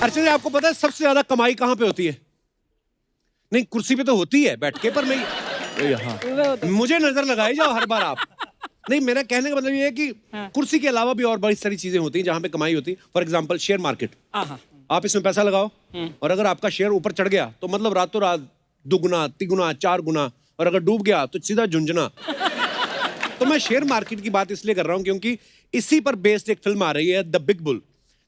अर्चना जी, आपको पता है सबसे ज्यादा कमाई कहाँ पे होती है? नहीं, कुर्सी पे तो होती है बैठ के, पर मैं यहाँ मुझे नजर लगाई जाओ हर बार आप। नहीं, मेरा कहने का मतलब ये है कि कुर्सी के अलावा भी और बड़ी सारी चीजें होती हैं जहां पे कमाई होती है। फॉर एग्जांपल शेयर मार्केट, आप इसमें पैसा लगाओ और अगर आपका शेयर ऊपर चढ़ गया तो मतलब रातों रात दुगुना, तिगुना, 4 गुना, और अगर डूब गया तो सीधा झुंझुना। तो मैं शेयर मार्केट की बात इसलिए कर रहा हूं क्योंकि इसी पर बेस्ड एक फिल्म आ रही है, द बिग बुल।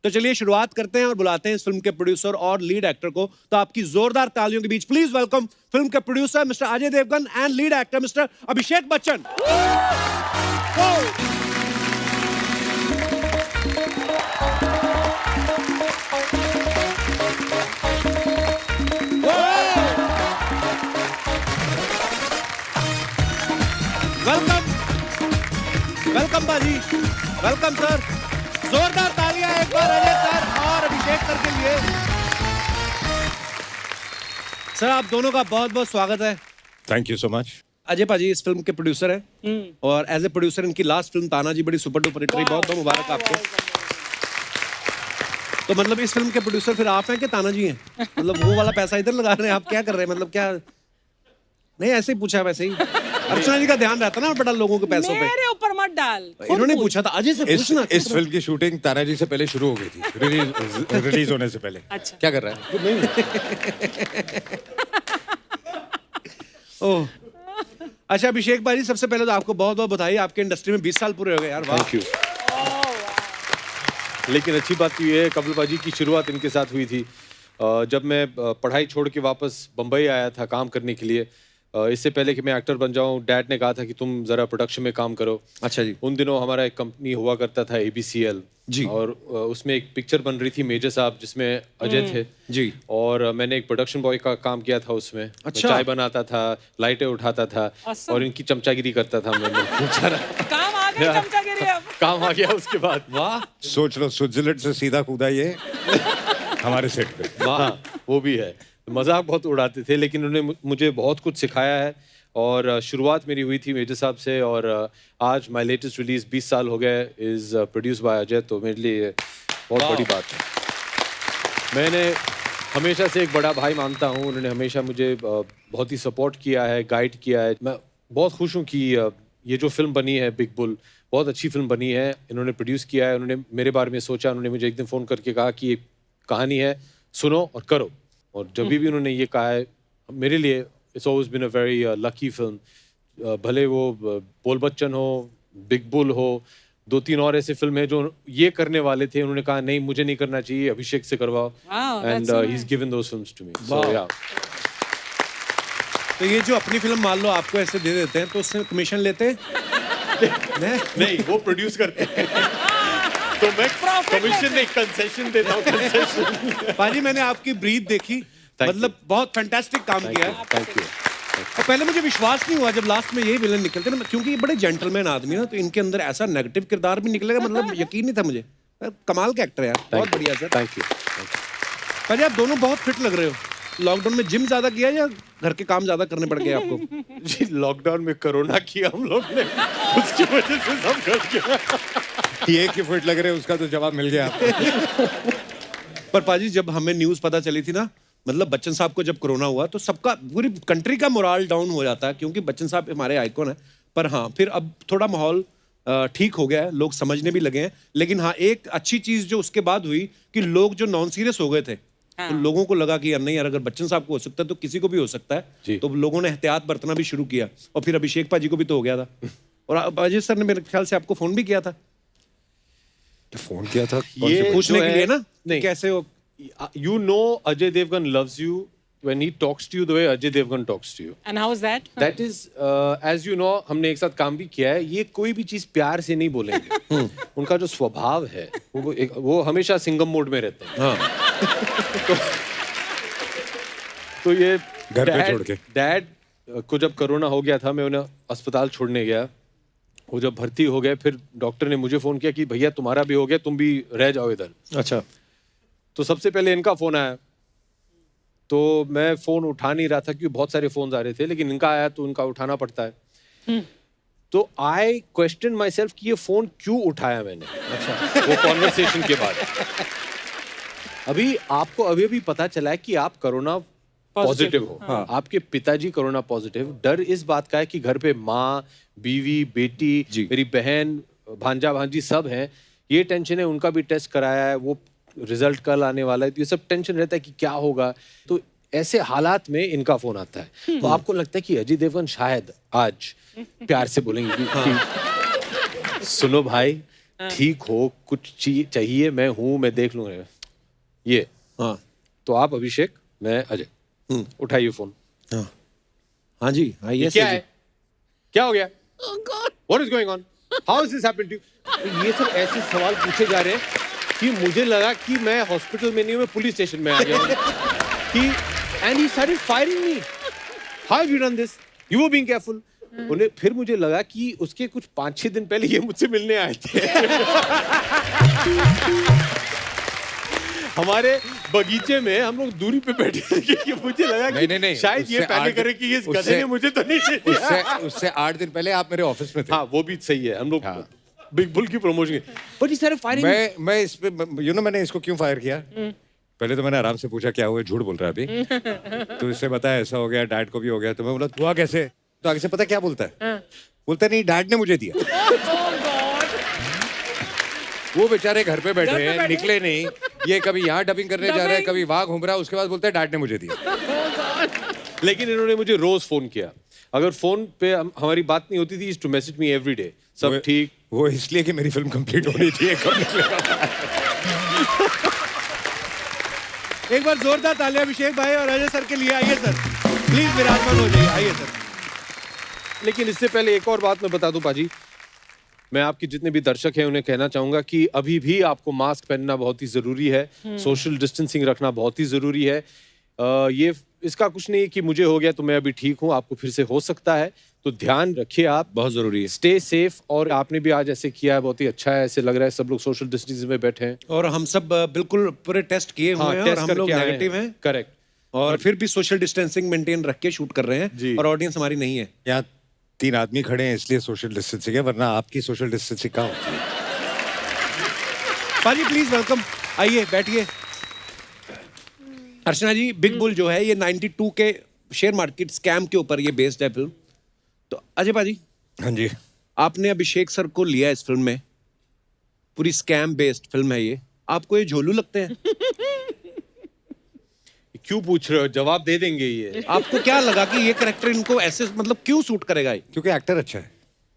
तो चलिए शुरुआत करते हैं और बुलाते हैं इस फिल्म के प्रोड्यूसर और लीड एक्टर को। तो आपकी जोरदार तालियों के बीच प्लीज वेलकम फिल्म के producer mister Ajay Devgn and lead actor mister Abhishek Bachchan. Welcome welcome बाजी, वेलकम सर। जोरदार तालियां एक बार अजय सर और अभिषेक सर के लिए। सर आप दोनों का बहुत बहुत स्वागत है। Thank you so much. Ajay पाजी इस फिल्म के प्रोड्यूसर हैं और एज ए प्रोड्यूसर इनकी लास्ट फिल्म तानाजी बड़ी सुपर डुपर हिट रही। बहुत बहुत मुबारक आपको। तो मतलब इस फिल्म के प्रोड्यूसर फिर आप हैं कि तानाजी हैं? मतलब वो वाला पैसा इधर लगा रहे हैं, आप क्या कर रहे हैं? मतलब क्या? नहीं, ऐसे ही पूछा, वैसे ही। अर्चना जी का ध्यान रहता ना बड़ा लोगों के पैसों पे। मेरे ऊपर मत डाल। इन्होंने पूछा था, अजय से पूछना। इस फिल्म की शूटिंग तानाजी से पहले शुरू हो गई थी, रिलीज होने से पहले। अच्छा। क्या कर रहा है? ओह, अच्छा अभिषेक भाई, सबसे पहले तो आपको बहुत बहुत बधाई, आपके इंडस्ट्री में 20 साल पूरे हो गए यार। वाह। Thank you. लेकिन अच्छी बात ये है, कपिल बाजी की शुरुआत इनके साथ हुई थी जब मैं पढ़ाई छोड़ के वापस बम्बई आया था काम करने के लिए। इससे पहले कि मैं एक्टर बन जाऊं, डैड ने कहा था कि तुम जरा प्रोडक्शन में काम करो। अच्छा जी। उन दिनों हमारा एक कंपनी हुआ करता था ABCL जी। और उसमें एक पिक्चर बन रही थी मेजर साहब, जिसमें अजय थे जी। और मैंने एक प्रोडक्शन बॉय का काम किया था उसमें। मैं अच्छा। चाय बनाता था, लाइटें उठाता था और इनकी चमचागिरी करता था मैं। काम आ गई चमचागिरी अब। काम आ गया उसके बाद। वाह। सोच लो, स्विट्जरलैंड से सीधा कूदा ये हमारे सेट पे। वाह, वो भी है। मजाक बहुत उड़ाते थे, लेकिन उन्होंने मुझे बहुत कुछ सिखाया है। और शुरुआत मेरी हुई थी मेजर साहब से और आज माय लेटेस्ट रिलीज 20 साल हो गए, इज प्रोड्यूस बाय अजय। तो मेरे लिए बहुत बड़ी बात है। मैंने हमेशा से एक बड़ा भाई मानता हूँ। उन्होंने हमेशा मुझे बहुत ही सपोर्ट किया है, गाइड किया है। मैं बहुत खुश हूँ कि ये जो फिल्म बनी है बिग बुल, बहुत अच्छी फिल्म बनी है। इन्होंने प्रोड्यूस किया है, उन्होंने मेरे बारे में सोचा। उन्होंने मुझे एक दिन फ़ोन करके कहा कि ये कहानी है, सुनो और करो। और जब भी उन्होंने ये कहा है, मेरे लिए it's always been a very lucky film. भले वो बोल बच्चन हो, बिग बुल हो, 2-3 और ऐसे फिल्म है जो ये करने वाले थे, उन्होंने कहा नहीं मुझे नहीं करना चाहिए, अभिषेक से करवाओ। And he is given those films to me. So yeah. तो ये जो अपनी फिल्म मान लो आपको ऐसे दे देते हैं तो उससे कमीशन लेते हैं? नहीं, वो प्रोड्यूस करते हैं। तो मैं कमीशन नहीं, कंसेशन देता हूँ। कंसेशन। पाजी, मैंने आपकी ब्रीथ देखी, मतलब बहुत फैंटास्टिक काम किया है। Thank you. और पहले मुझे विश्वास नहीं हुआ जब लास्ट में यही विलन निकलते ना, क्योंकि ये बड़े जेंटलमैन आदमी ना, तो इनके अंदर ऐसा नेगेटिव किरदार भी निकलेगा, मतलब यकीन नहीं था मुझे। कमाल के एक्टर है यार, बहुत बढ़िया सर। Thank you. पाजी आप दोनों बहुत फिट लग रहे हो। लॉकडाउन में जिम ज्यादा किया या घर के काम ज्यादा करने पड़ गए आपको? जी, लॉकडाउन में कोरोना किया हम लोग ने, उसकी वजह से सब घर के। ये कि फिट लग रहे हैं, उसका तो जवाब मिल गया आपको। पर पाजी जब हमें न्यूज़ पता चली थी ना, मतलब बच्चन साहब को जब कोरोना हुआ तो सबका, पूरी कंट्री का मोराल डाउन हो जाता है, क्योंकि बच्चन साहब हमारे आइकॉन है। पर हाँ, फिर अब थोड़ा माहौल ठीक हो गया है, लोग समझने भी लगे हैं। लेकिन हाँ, एक अच्छी चीज़ जो उसके बाद हुई कि लोग जो नॉन सीरियस हो गए थे, तो लोगों को लगा कि यार नहीं यार, अगर बच्चन साहब को हो सकता है तो किसी को भी हो सकता है। तो लोगों ने एहतियात बरतना भी शुरू किया और फिर अभिषेक पाजी को भी तो हो गया था। और अजय सर ने मेरे ख्याल से आपको फोन भी किया था। फोन किया था ये पूछने के लिए ना, नहीं, कैसे हो। You know Ajay Devgan loves you when he talks to you the way Ajay Devgan talks to you. And how is that? That is, as you know, हमने एक साथ काम भी किया है। ये कोई भी चीज प्यार से नहीं बोलेंगे। उनका जो स्वभाव है वो हमेशा सिंगम मोड में रहते हैं। हाँ। तो ये घर पे छोड़ के। डैड को जब कोरोना हो गया था, मैं उन्हें अस्पताल छोड़ने गया। वो जब भर्ती हो गए, फिर डॉक्टर ने मुझे फोन किया कि भैया तुम्हारा भी हो गया, तुम भी रह जाओ इधर। अच्छा। तो सबसे पहले इनका फोन आया, तो मैं फोन उठा नहीं रहा था क्योंकि बहुत सारे फोन आ रहे थे, लेकिन इनका आया तो इनका उठाना पड़ता है। तो आई क्वेश्चन माई सेल्फ कि ये फोन क्यों उठाया मैंने। अच्छा। वो कॉन्वर्सेशन के बाद अभी आपको अभी पता चला है कि आप कोरोना पॉजिटिव हो। हाँ। आपके पिताजी कोरोना पॉजिटिव। डर इस बात का है कि घर पे माँ, बीवी, बेटी, जी। मेरी बहन, भांजा भांजी सब हैं। ये टेंशन है, उनका भी टेस्ट कराया है, वो रिजल्ट कल आने वाला है, तो ये सब टेंशन रहता है कि क्या होगा। तो ऐसे हालात में इनका फोन आता है, तो आपको लगता है कि अजय देवगन शायद आज प्यार से बोलेंगे कि सुनो भाई, ठीक हो, कुछ चाहिए, मैं हूं, मैं देख लूंगा ये। हाँ तो आप अभिषेक, मैं अजय, उठाइए फोन। हाँ हाँ जी, आइए। क्या है, क्या हो गया? What is going on? How is this happened to you? ये सब ऐसे सवाल पूछे जा रहे हैं कि मुझे लगा कि मैं हॉस्पिटल में नहीं हूं, मैं पुलिस स्टेशन में आ गया हूं। कि and he started firing me. How have you done this? You were being careful. उन्हें फिर मुझे लगा कि उसके कुछ 5-6 दिन पहले ये मुझसे मिलने आए थे। हमारे बगीचे में हम लोग दूरी पे बैठे थे कि मुझे लगा कि नहीं, शायद ये पहले करे कि ये गधे ने मुझे तो नहीं दे दिया। उससे 8 दिन पहले आप मेरे ऑफिस में थे। हाँ, वो भी सही है। हम लोग बिग बुल की प्रमोशन। बट ही सारे फायरिंग। मैं इस पे मैंने इसको क्यों फायर किया? पहले तो मैंने आराम से पूछा क्या हुआ, झूठ बोल रहा है अभी। तो इससे बताया ऐसा हो गया, डैड को भी हो गया। तो मैं बोला हुआ कैसे? तो आगे से पता क्या बोलता है? बोलता नहीं, डैड ने मुझे दिया। वो बेचारे घर पे बैठे हैं, निकले नहीं। ये कभी यहाँ डबिंग करने जा रहा है, कभी वहां घूम रहा है, उसके बाद बोलता है डैड ने मुझे दिया। लेकिन इन्होंने मुझे रोज फोन किया। अगर फोन पे हमारी बात नहीं होती थी, to message me every day, सब ठीक। वो इसलिए कि मेरी फिल्म कंप्लीट होनी थी। एक बार जोरदार तालियां अभिषेक भाई और अजय सर के लिए। आइए सर, प्लीज विराजमान हो जाइए। आइए सर। लेकिन इससे पहले एक और बात मैं बता दूं पाजी, मैं आपके जितने भी दर्शक हैं उन्हें कहना चाहूंगा कि अभी भी आपको मास्क पहनना बहुत ही जरूरी है, सोशल डिस्टेंसिंग रखना बहुत ही जरूरी है। ये इसका कुछ नहीं कि मुझे हो गया तो मैं अभी ठीक हूं, आपको फिर से हो सकता है, तो ध्यान रखिए आप, बहुत जरूरी है। Stay safe. और आपने भी आज ऐसे किया है, बहुत ही अच्छा है। ऐसे लग रहा है सब लोग सोशल डिस्टेंसिंग में बैठे हैं और हम सब बिल्कुल पूरे टेस्ट किए हुए हैं और हम लोग नेगेटिव हैं। करेक्ट। और फिर भी सोशल डिस्टेंसिंग मेंटेन रख के शूट कर रहे हैं और ऑडियंस हमारी नहीं है। यहाँ 3 आदमी खड़े हैं इसलिए सोशल डिस्टेंसिंग है, वरना आपकी सोशल डिस्टेंसिंग कहाँ होती है? पाजी प्लीज वेलकम, आइए बैठिए। अर्चना जी, बिग बुल जो है ये 92 के शेयर मार्केट स्कैम के ऊपर ये बेस्ड है फिल्म। तो अजय पाजी, हाँ जी, आपने अभिषेक सर को लिया इस फिल्म में, पूरी स्कैम बेस्ड फिल्म है ये, आपको ये झोलू लगते हैं? क्यों पूछ रहे हो, जवाब दे देंगे ये। आपको क्या लगा कि ये कैरेक्टर इनको ऐसे मतलब क्यों सूट करेगा ये? क्योंकि एक्टर अच्छा है।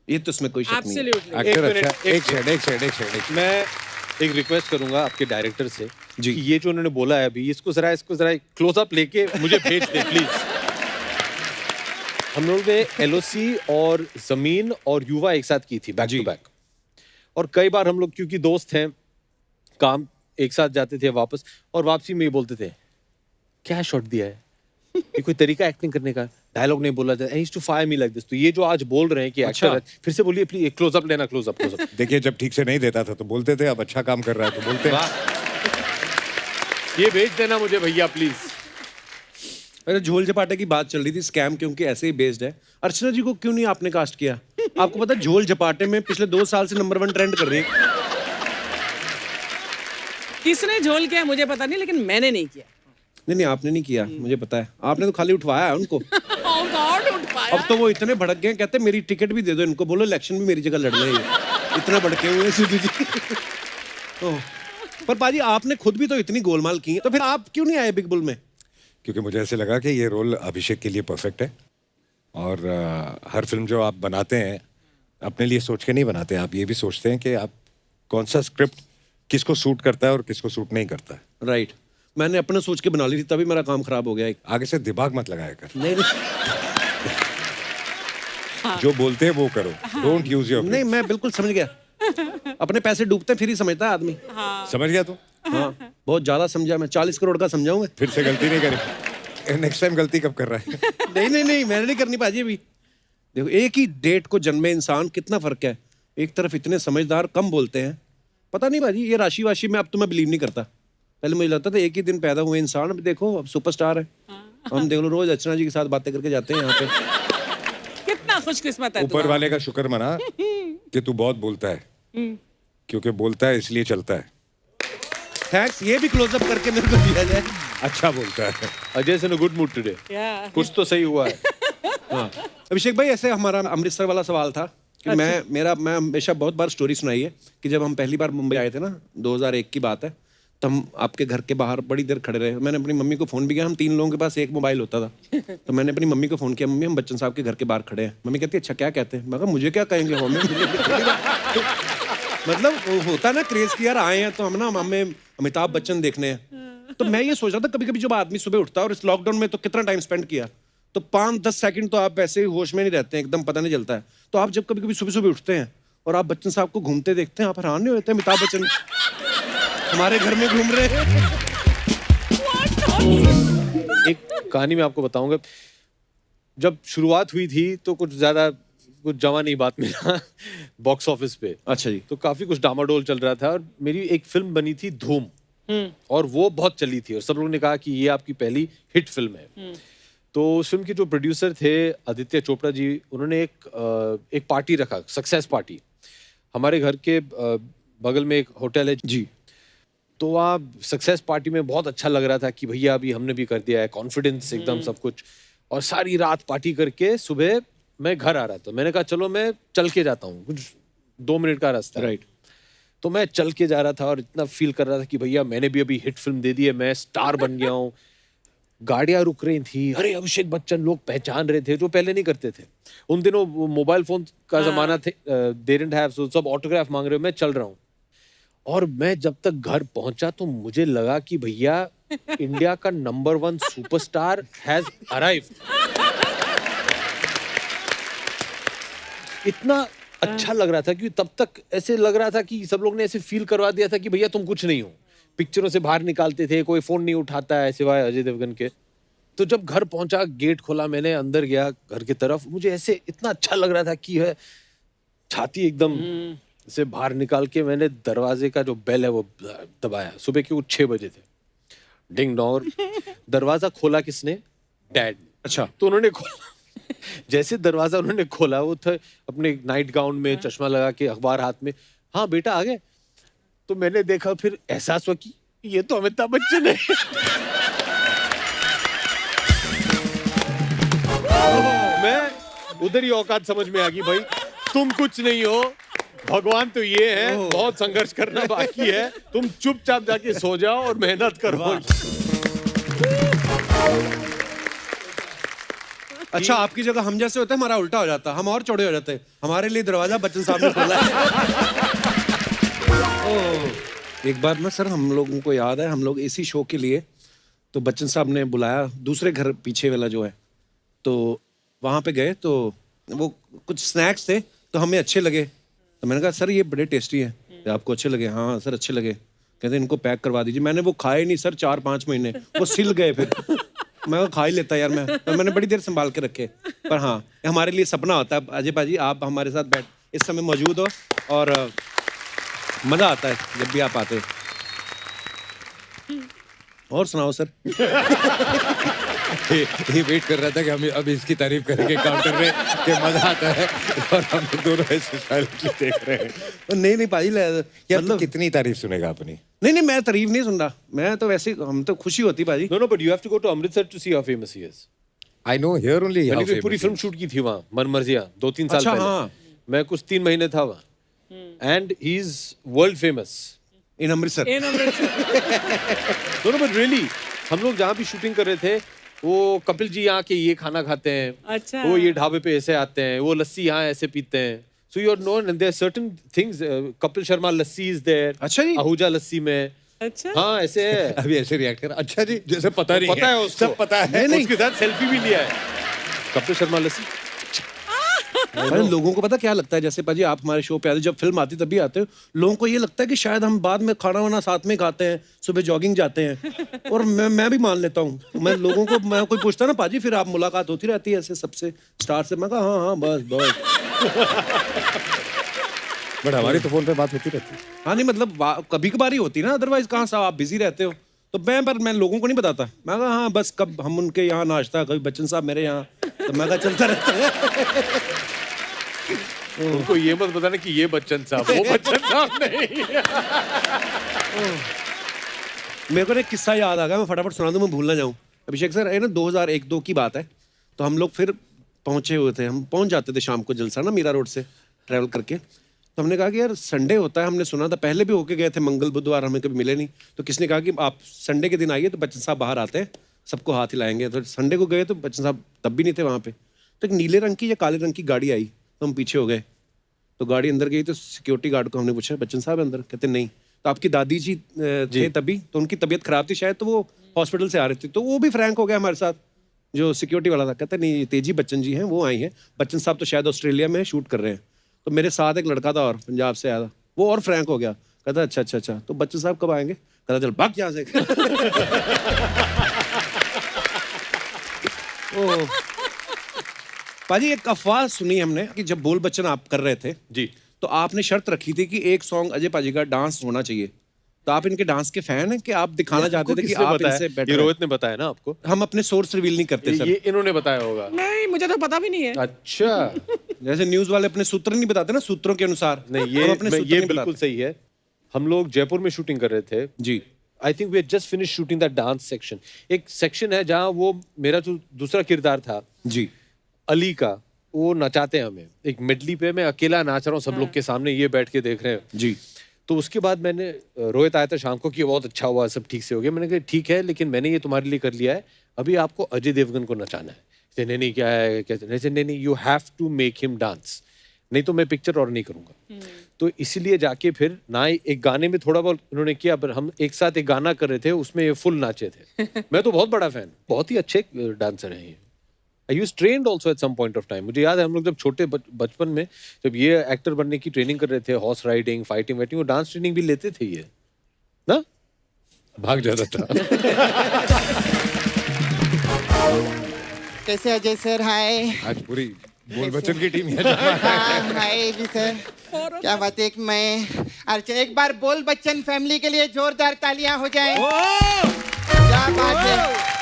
ये तो इसमें कोई शक नहीं है। Absolutely. एक्टर एक अच्छा मिनट, है। एक सेकंड। मैं एक रिक्वेस्ट करूंगा आपके डायरेक्टर से जी। कि ये जो उन्होंने बोला है अभी, इसको जरा क्लोज अप लेके मुझे भेज दे प्लीज। हम लोगों ने एलओसी और जमीन और युवा एक साथ की थी बैक टू बैक, और कई बार हम लोग क्योंकि दोस्त हैं, काम एक साथ जाते थे वापस, और वापसी में ये बोलते थे क्या शॉट दिया है, ये कोई तरीका एक्टिंग करने का, डायलॉग नहीं बोला जाता, to fire me like this. तो ये जो आज बोल रहे हैं कि एक्टर है, फिर से बोलिए प्लीज, क्लोज अप लेना, क्लोज अप। देखिए, जब ठीक से नहीं देता था तो बोलते थे, अब अच्छा काम कर रहा है तो बोलते हैं। ये भेज देना मुझे भैया प्लीज। अरे झोल झपाटे की बात चल रही थी, स्कैम क्योंकि ऐसे ही बेस्ड है। अर्चना जी को क्यों नहीं आपने कास्ट किया? आपको पता है झोल झपाटे में पिछले 2 साल से नंबर 1 ट्रेंड कर रही है। किसने झोल किया मुझे पता नहीं, लेकिन मैंने नहीं किया। नहीं, आपने नहीं किया, मुझे पता है। आपने तो खाली उठवाया है उनको। Oh God, उठ पाया। अब तो वो इतने भड़क गए, कहते मेरी टिकट भी दे दो इनको, बोलो इलेक्शन भी मेरी जगह लड़ रहे हैं। इतना भड़के हुए हैं सिद्धू जी। ओह, पर पाजी आपने खुद भी तो इतनी गोलमाल की है, तो फिर आप क्यों नहीं आए बिग बुल में? क्योंकि मुझे ऐसे लगा कि ये रोल अभिषेक के लिए परफेक्ट है। और हर फिल्म जो आप बनाते हैं अपने लिए सोच के नहीं बनाते, आप ये भी सोचते हैं कि आप कौन सा स्क्रिप्ट किसको सूट करता है और किसको सूट नहीं करता है। राइट, मैंने अपना सोच के बना ली थी, तभी मेरा काम खराब हो गया। आगे से दिमाग मत लगाया कर। नहीं जो बोलते हैं वो करो, डोंट यूज योर। नहीं, मैं बिल्कुल समझ गया। अपने पैसे डूबते फिर ही समझता है आदमी। समझ गया तू? हाँ, बहुत ज्यादा समझा मैं, 40 करोड़ का समझाऊंगा। फिर से गलती नहीं करें। नेक्स्ट टाइम गलती कब कर रहा है? नहीं, मैंने नहीं करनी पाजी अभी। देखो, एक ही डेट को जन्मे इंसान, कितना फर्क है। एक तरफ इतने समझदार, कम बोलते हैं। पता नहीं भाजी, ये राशि वाशी में अब तो मैं बिलीव नहीं करता। पहले मुझे लगता था एक ही दिन पैदा हुए इंसान, अब देखो अब सुपरस्टार है। हम देख लो, रोज अर्चना जी के साथ बातें करके जाते हैं यहाँ पे। कितना खुशकिस्मत है ऊपर वाले का शुक्र मना कि तू बहुत बोलता है, क्योंकि बोलता है इसलिए चलता है। थैंक्स, ये भी क्लोजअप करके मेरे को दिया जाए। अच्छा बोलता है। Ajay is in a good mood today. Yeah. कुछ तो सही हुआ है। हाँ अभिषेक भाई, ऐसे हमारा अमृतसर वाला सवाल था कि मैं हमेशा बहुत बार स्टोरी सुनाई है कि जब हम पहली बार मुंबई आए थे ना, 2001 की बात है, तो हम आपके घर के बाहर बड़ी देर खड़े रहे। मैंने अपनी मम्मी को फोन भी किया, हम 3 लोगों के पास एक मोबाइल होता था। तो मैंने अपनी मम्मी को फोन किया, मम्मी हम बच्चन साहब के घर के बाहर खड़े हैं। मम्मी कहती है अच्छा क्या कहते हैं? मैं कहा मुझे क्या कहेंगे, हमें मतलब वो होता ना क्रेज की यार आए हैं तो हम ना हमें अमिताभ बच्चन देखने हैं। तो मैं ये सोच रहा था कभी कभी जब आदमी सुबह उठता है, और इस लॉकडाउन में तो कितना टाइम स्पेंड किया, तो 5-10 सेकंड तो आप वैसे ही होश में नहीं रहते हैं, एकदम पता नहीं चलता है। तो आप जब कभी कभी सुबह सुबह उठते हैं और आप बच्चन साहब को घूमते देखते हैं, आप हैरान नहीं होते अमिताभ बच्चन हमारे घर में घूम रहे हैं? एक कहानी मैं आपको बताऊंगा। जब शुरुआत हुई थी तो कुछ जमा नहीं बात मिला बॉक्स ऑफिस पे। अच्छा जी। तो काफी कुछ डामाडोल चल रहा था, और मेरी एक फिल्म बनी थी धूम, और वो बहुत चली थी, और सब लोगों ने कहा कि ये आपकी पहली हिट फिल्म है। तो उस फिल्म के जो प्रोड्यूसर थे आदित्य चोपड़ा जी, उन्होंने एक पार्टी रखा, सक्सेस पार्टी। हमारे घर के बगल में एक होटल है जी। तो वहाँ सक्सेस पार्टी में बहुत अच्छा लग रहा था कि भैया अभी हमने भी कर दिया है, कॉन्फिडेंस एकदम सब कुछ। और सारी रात पार्टी करके सुबह मैं घर आ रहा था। मैंने कहा चलो मैं चल के जाता हूँ, कुछ 2 मिनट का रास्ता। राइट। तो मैं चल के जा रहा था और इतना फील कर रहा था कि भैया मैंने भी अभी हिट फिल्म दे दी है, मैं स्टार बन गया हूँ। गाड़ियां रुक रही थी, अरे अभिषेक बच्चन, लोग पहचान रहे थे जो पहले नहीं करते थे। उन दिनों मोबाइल फोन का जमाना थे, दे डिडंट हैव, सो सब ऑटोग्राफ मांग रहे हो। मैं चल रहा हूँ, और मैं जब तक घर पहुंचा तो मुझे लगा कि भैया इंडिया का नंबर 1 सुपरस्टार हैज अराइव्ड। इतना अच्छा लग रहा था कि तब तक ऐसे लग रहा था कि सब लोग ने ऐसे फील करवा दिया था कि भैया तुम कुछ नहीं हो। पिक्चरों से बाहर निकालते थे, कोई फोन नहीं उठाता है सिवाय अजय देवगन के। तो जब घर पहुंचा, गेट खोला, मैंने अंदर गया घर की तरफ, मुझे ऐसे इतना अच्छा लग रहा था कि है छाती एकदम से बाहर निकाल के मैंने दरवाजे का जो बेल है वो दबाया। सुबह के 6 बजे थे, डिंग डोंग। दरवाजा खोला किसने? डैड ने। अच्छा। तो उन्होंने खोला, जैसे दरवाजा उन्होंने खोला, वो थे अपने नाइट गाउन में, चश्मा लगा के, अखबार हाथ में। हाँ बेटा आ गए। तो मैंने देखा, फिर एहसास हुआ कि ये तो अमिताभ बच्चन है। मैं उधर ही औकात समझ में आ गई, भाई तुम कुछ नहीं हो, भगवान तो ये है, बहुत संघर्ष करना बाकी है, तुम चुपचाप जाके सो जाओ और मेहनत करो। अच्छा, आपकी जगह हम जैसे होते हैं, हमारा उल्टा हो जाता, हम और चौड़े हो जाते हैं। हमारे लिए दरवाजा बच्चन साहब ने खोला है। एक बार ना सर, हम लोगों को याद है, हम लोग इसी शो के लिए तो बच्चन साहब ने बुलाया, दूसरे घर पीछे वाला जो है, तो वहाँ पे गए। तो वो कुछ स्नैक्स थे तो हमें अच्छे लगे, तो मैंने कहा सर ये बड़े टेस्टी हैं, आपको अच्छे लगे? हाँ सर अच्छे लगे। कहते इनको पैक करवा दीजिए। मैंने वो खाए नहीं सर 4-5 महीने, वो सिल गए। फिर मैं खा ही लेता यार, मैं मैंने बड़ी देर संभाल के रखे। पर हाँ, हमारे लिए सपना होता है अजय भाजी, आप हमारे साथ बैठ इस समय मौजूद हो, और मजा आता है जब भी आप आते हो। और सुनाओ सर। ये वेट कर रहा था कि हम अब इसकी तारीफ करेंगे काउंटर में कि मजा आता है, और हम दोनों ऐसे साइलेंटली देख रहे हैं। नहीं पाजी, यार मतलब कितनी तारीफ सुनेगा अपनी? नहीं मैं तारीफ नहीं सुन रहा, मैं तो वैसे, हम तो खुशी होती भाजी। No, but you have to go to Amritsar to see how famous he is. I know here only how मैंने famous पूरी he फिल्म is. शूट की थी वहाँ, मनमर्जिया, 2-3 साल अच्छा, पहले। हाँ। मैं कुछ 3 महीने था वहाँ, and he is world famous. इन अमृतसर। दोनों, but really, हम लोग जहाँ भी शूटिंग कर रहे थे, वो कपिल जी यहाँ के ये खाना खाते हैं, अच्छा। वो ये ढाबे पे ऐसे आते हैं, वो लस्सी यहाँ ऐसे पीते हैं। So you are known, and there are certain things. Kapil Sharma lassi is there. अच्छा जी। आहूजा लस्सी में। अच्छा। हाँ ऐसे है। अभी ऐसे रिएक्ट कर, अच्छा जी, जैसे पता नहीं पता है उसको, सब पता है। नहीं। उसके साथ सेल्फी भी लिया है। कपिल शर्मा लस्सी। अरे लोगों को पता क्या लगता है, जैसे पाजी आप हमारे शो पे आते, जब फिल्म आती तभी आते हो, लोगों को ये लगता है कि शायद हम बाद में खाना वाना साथ में खाते हैं, सुबह जॉगिंग जाते हैं। और मैं भी मान लेता हूँ। मैं लोगों को, मैं कोई पूछता ना पाजी फिर आप मुलाकात होती रहती है ऐसे सबसे स्टार से, मैं कहा हाँ बस। बट हमारी तो फोन पे बात होती रहती है। हाँ नहीं मतलब कभी कभार ही होती ना, अदरवाइज कहाँ साहब आप बिजी रहते हो। तो मैं लोगों को नहीं बताता, मैं कहा हाँ बस कब हम उनके यहाँ नाश्ता, कभी बच्चन साहब मेरे यहाँ, तो मैं कहा चलता रहता है। उनको ये मत बताना कि ये बच्चन साहब, वो बच्चन साहब नहीं। मेरे को ना एक किस्सा याद आ गया, मैं फटाफट सुना दूं, मैं भूल ना जाऊं। अभिषेक सर, ये ना 2001-2 की बात है, तो हम लोग फिर पहुंचे हुए थे, हम पहुंच जाते थे शाम को जलसा ना मीरा रोड से ट्रैवल करके। तो हमने कहा कि यार संडे होता है, हमने सुना था, पहले भी होके गए थे, मंगल बुधवार हमें कभी मिले नहीं। तो किसने कहा कि आप संडे के दिन आइए, तो बच्चन साहब बाहर आते हैं, सबको हाथ हिलाएंगे। तो संडे को गए तो बच्चन साहब तब भी नहीं थे वहाँ पे। तो एक नीले रंग की या काले रंग की गाड़ी आई, तो हम पीछे हो गए। तो गाड़ी अंदर गई तो सिक्योरिटी गार्ड को हमने पूछा, बच्चन साहब अंदर? कहते नहीं। तो आपकी दादी जी थे तभी, तो उनकी तबीयत खराब थी शायद, तो वो हॉस्पिटल से आ रहे थे। तो वो भी फ्रैंक हो गया हमारे साथ, जो सिक्योरिटी वाला था। कहते नहीं, तेजी बच्चन जी हैं, वो आई हैं। बच्चन साहब तो शायद ऑस्ट्रेलिया में शूट कर रहे हैं। तो मेरे साथ एक लड़का था और पंजाब से आया था, वो और फ्रैंक हो गया। कहता अच्छा, तो बच्चन साहब कब आएंगे? कहता चल भाग यहाँ से। ओ पाजी, एक अफवाह सुनी हमने कि जब बोल बच्चन आप कर रहे थे जी, तो आपने शर्त रखी थी कि एक सॉन्ग अजय पाजी का डांस होना चाहिए। तो आप इनके डांस के फैन हैं कि आप दिखाना चाहते थे कि किसने आप बताया? इनसे ये बेटर हैं? रोहित ने बताया ना आपको? हम अपने सोर्स रिवील नहीं करते सर। ये इन्होंने बताया होगा। नहीं, मुझे तो पता भी नहीं है। अच्छा, जैसे न्यूज वाले अपने सूत्र नहीं बताते ना, सूत्रों के अनुसार। नहीं हम अपने सूत्र ये नहीं बिल्कुल बताते। सही है। हम लोग जयपुर में शूटिंग कर रहे थे। जी I think we just finish shooting that dance section. एक सेक्शन है जहाँ वो मेरा जो दूसरा किरदार था जी अली का, वो नचाते हैं हमें एक मिडली पे। मैं अकेला नाच रहा हूँ सब लोग के सामने, ये बैठ के देख रहे हैं। जी। तो उसके बाद मैंने, रोहित आया था शाम को कि बहुत अच्छा हुआ, सब ठीक से हो गया। मैंने कहा ठीक है, लेकिन मैंने ये तुम्हारे लिए कर लिया है, अभी आपको अजय देवगन को नचाना है। नहीं क्या है, कैसे? नहीं, you have to make him dance, नहीं तो मैं पिक्चर और नहीं करूंगा। तो इसीलिए जाके फिर ना एक गाने में थोड़ा बहुत उन्होंने किया, पर हम एक साथ एक गाना कर रहे थे, उसमें ये फुल नाचे थे। मैं तो बहुत बड़ा फैन, बहुत ही अच्छे डांसर हैं ये। I use trained also at some point of time. मुझे याद है हम लोग जब छोटे बचपन में जब ये एक्टर बनने की ट्रेनिंग कर रहे थे, हॉर्स राइडिंग, फाइटिंग वाइटिंग, वो डांस ट्रेनिंग भी लेते थे ये ना, भाग जाता था। कैसे अजय सर? हाय। आज पूरी बोल बच्चन की टीम है। हाँ, हाय जी सर। क्या बात है, एक मैं अर्चना, एक बार बोल बच्चन फैमिली के लिए जोरदार तालियां हो जाएं। क्या बात है।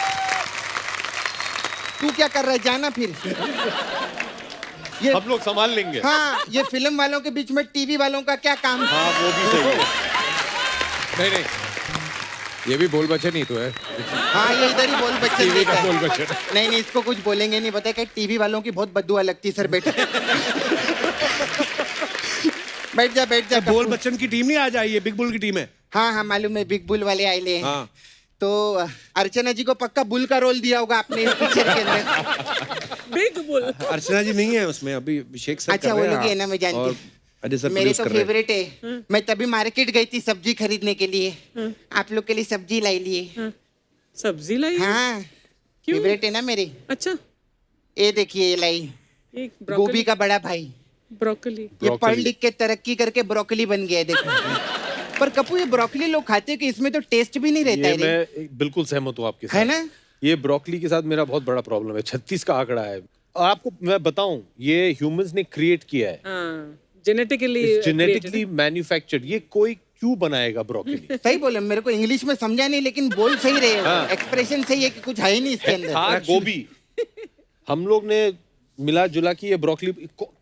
तू क्या कर रहा है, जाना फिर। ये हम लोग संभाल लेंगे। हाँ, ये फिल्म वालों के बीच में टीवी वालों का क्या काम? हाँ, वो भी सही है। नहीं, ये भी बोल बच्चन ही तो है। हाँ, ये इधर ही बोल बच्चन टीवी देता का है। बोल बच्चन। नहीं, इसको कुछ बोलेंगे नहीं, बताए कि टीवी वालों की बहुत बददुआ लगती है सर। बैठ बैठ जा। बोल बच्चन की टीम नहीं आज आई है, बिग बुल की टीम है। हाँ, मालूम है, बिग बुल वाले आए ले। हाँ। तो अर्चना जी को पक्का बुल का रोल दिया होगा आपने इस पिक्चर के अंदर। Big bull. अर्चना जी नहीं है उसमें, अभी अभिषेक सर अच्छा, कर वो रहे हैं। लोग ही है ना, मैं जानती और हूँ। अजय सर मेरे produce तो कर रहे हैं। फेवरेट है। मैं तभी मार्केट गई थी सब्जी खरीदने के लिए, आप लोग के लिए सब्जी लाई लिए। सब्जी लाई? हाँ, क्यों? फेवरेट है ना मेरे। अच्छा, ये देखिए, ये लाई एक गोभी का बड़ा भाई। ब्रोकली। ये पढ़ लिख के तरक्की करके ब्रोकली बन गया है, देखो। पर कपूर, ये ब्रोकली लोग खाते हैं कि इसमें तो टेस्ट भी नहीं रहता ये है रे। मैं बिल्कुल सहमत हूँ आपके साथ। है ना? ये ब्रोकली के साथ मेरा बहुत बड़ा प्रॉब्लम है। 36 का आंकड़ा है। और आपको मैं बताऊं, ये ह्यूमंस ने क्रिएट किया है, हाँ, जेनेटिकली जेनेटिकली मैन्युफैक्चर्ड। ये कोई क्यों बनाएगा ब्रोकली? सही बोले, मेरे को इंग्लिश में समझा नहीं, लेकिन बोल सही रहे हो। हाँ। एक्सप्रेशन सही है कि कुछ है ही नहीं इसके अंदर। था गोभी, हम लोग ने मिला जुला की ये ब्रोकली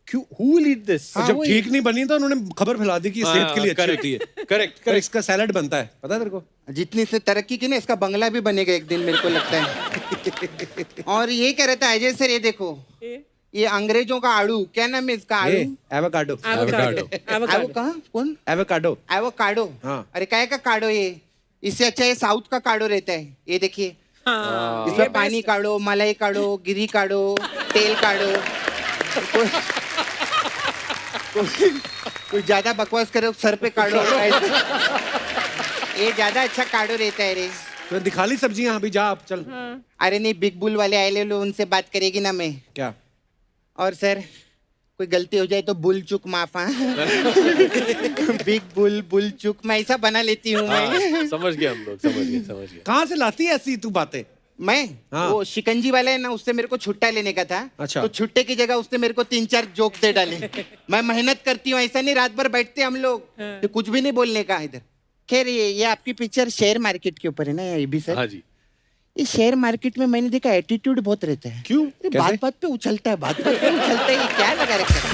क्यों, who will eat this? हाँ, जब वही। ठीक नहीं बनी तो उन्होंने खबर फैला दी कि ये सेहत के लिए अच्छी होती है। करेक्ट और इसका सैलेड बनता है, पता है तेरे को? जितनी इसने तरक्की की ना, इसका बंगला भी बनेगा एक दिन, मेरे को लगता है। और ये कह रहा था अजय सर, ये देखो, ये अंग्रेजों का आड़ू, क्या नाम है इसका आड़ू? एवोकाडो। आवो कहाँ? कौन? एवोकाडो। एवोकाडो। हाँ। अरे काय का काढ़ो ये? इससे अच्छा ये साउथ का काढ़ो रहता है। ये देखिए, हाँ, इसमें पानी काढ़ो, मलाई काढ़ो, गिरी काढ़ो, तेल काढ़ो। कोई ज्यादा बकवास करे सर पे काढ़ो। ये ज्यादा अच्छा काढ़ो रहता है रे। तो दिखा ली सब्जियां, अभी जा आप चल। अरे नहीं, बिग बुल वाले आए ले लो, उनसे बात करेगी ना मैं। क्या? और सर, कोई गलती हो जाए तो बुल चुक माफ। हाँ। बिग बुल चुक मैं ऐसा बना लेती हूँ मैं। समझ गए हम लोग, समझ गए। कहाँ से लाती है ऐसी तू बातें? मैं हाँ। वो शिकंजी वाला है ना, उससे मेरे को छुट्टा लेने का था। अच्छा। तो छुट्टे की जगह उसने मेरे को 3-4 जोक दे डाले। मैं मेहनत करती हूँ, ऐसा नहीं रात भर बैठते हम लोग, तो कुछ भी नहीं बोलने का इधर। खैर, ये आपकी पिक्चर शेयर मार्केट के ऊपर है ना, ये भी सर? हाँ जी। ये शेयर मार्केट में मैंने देखा एटीट्यूड बहुत रहता है। क्यों? बात बात पे उछलता है, बात बात पे उछलता है, ये क्या लगा रखा है?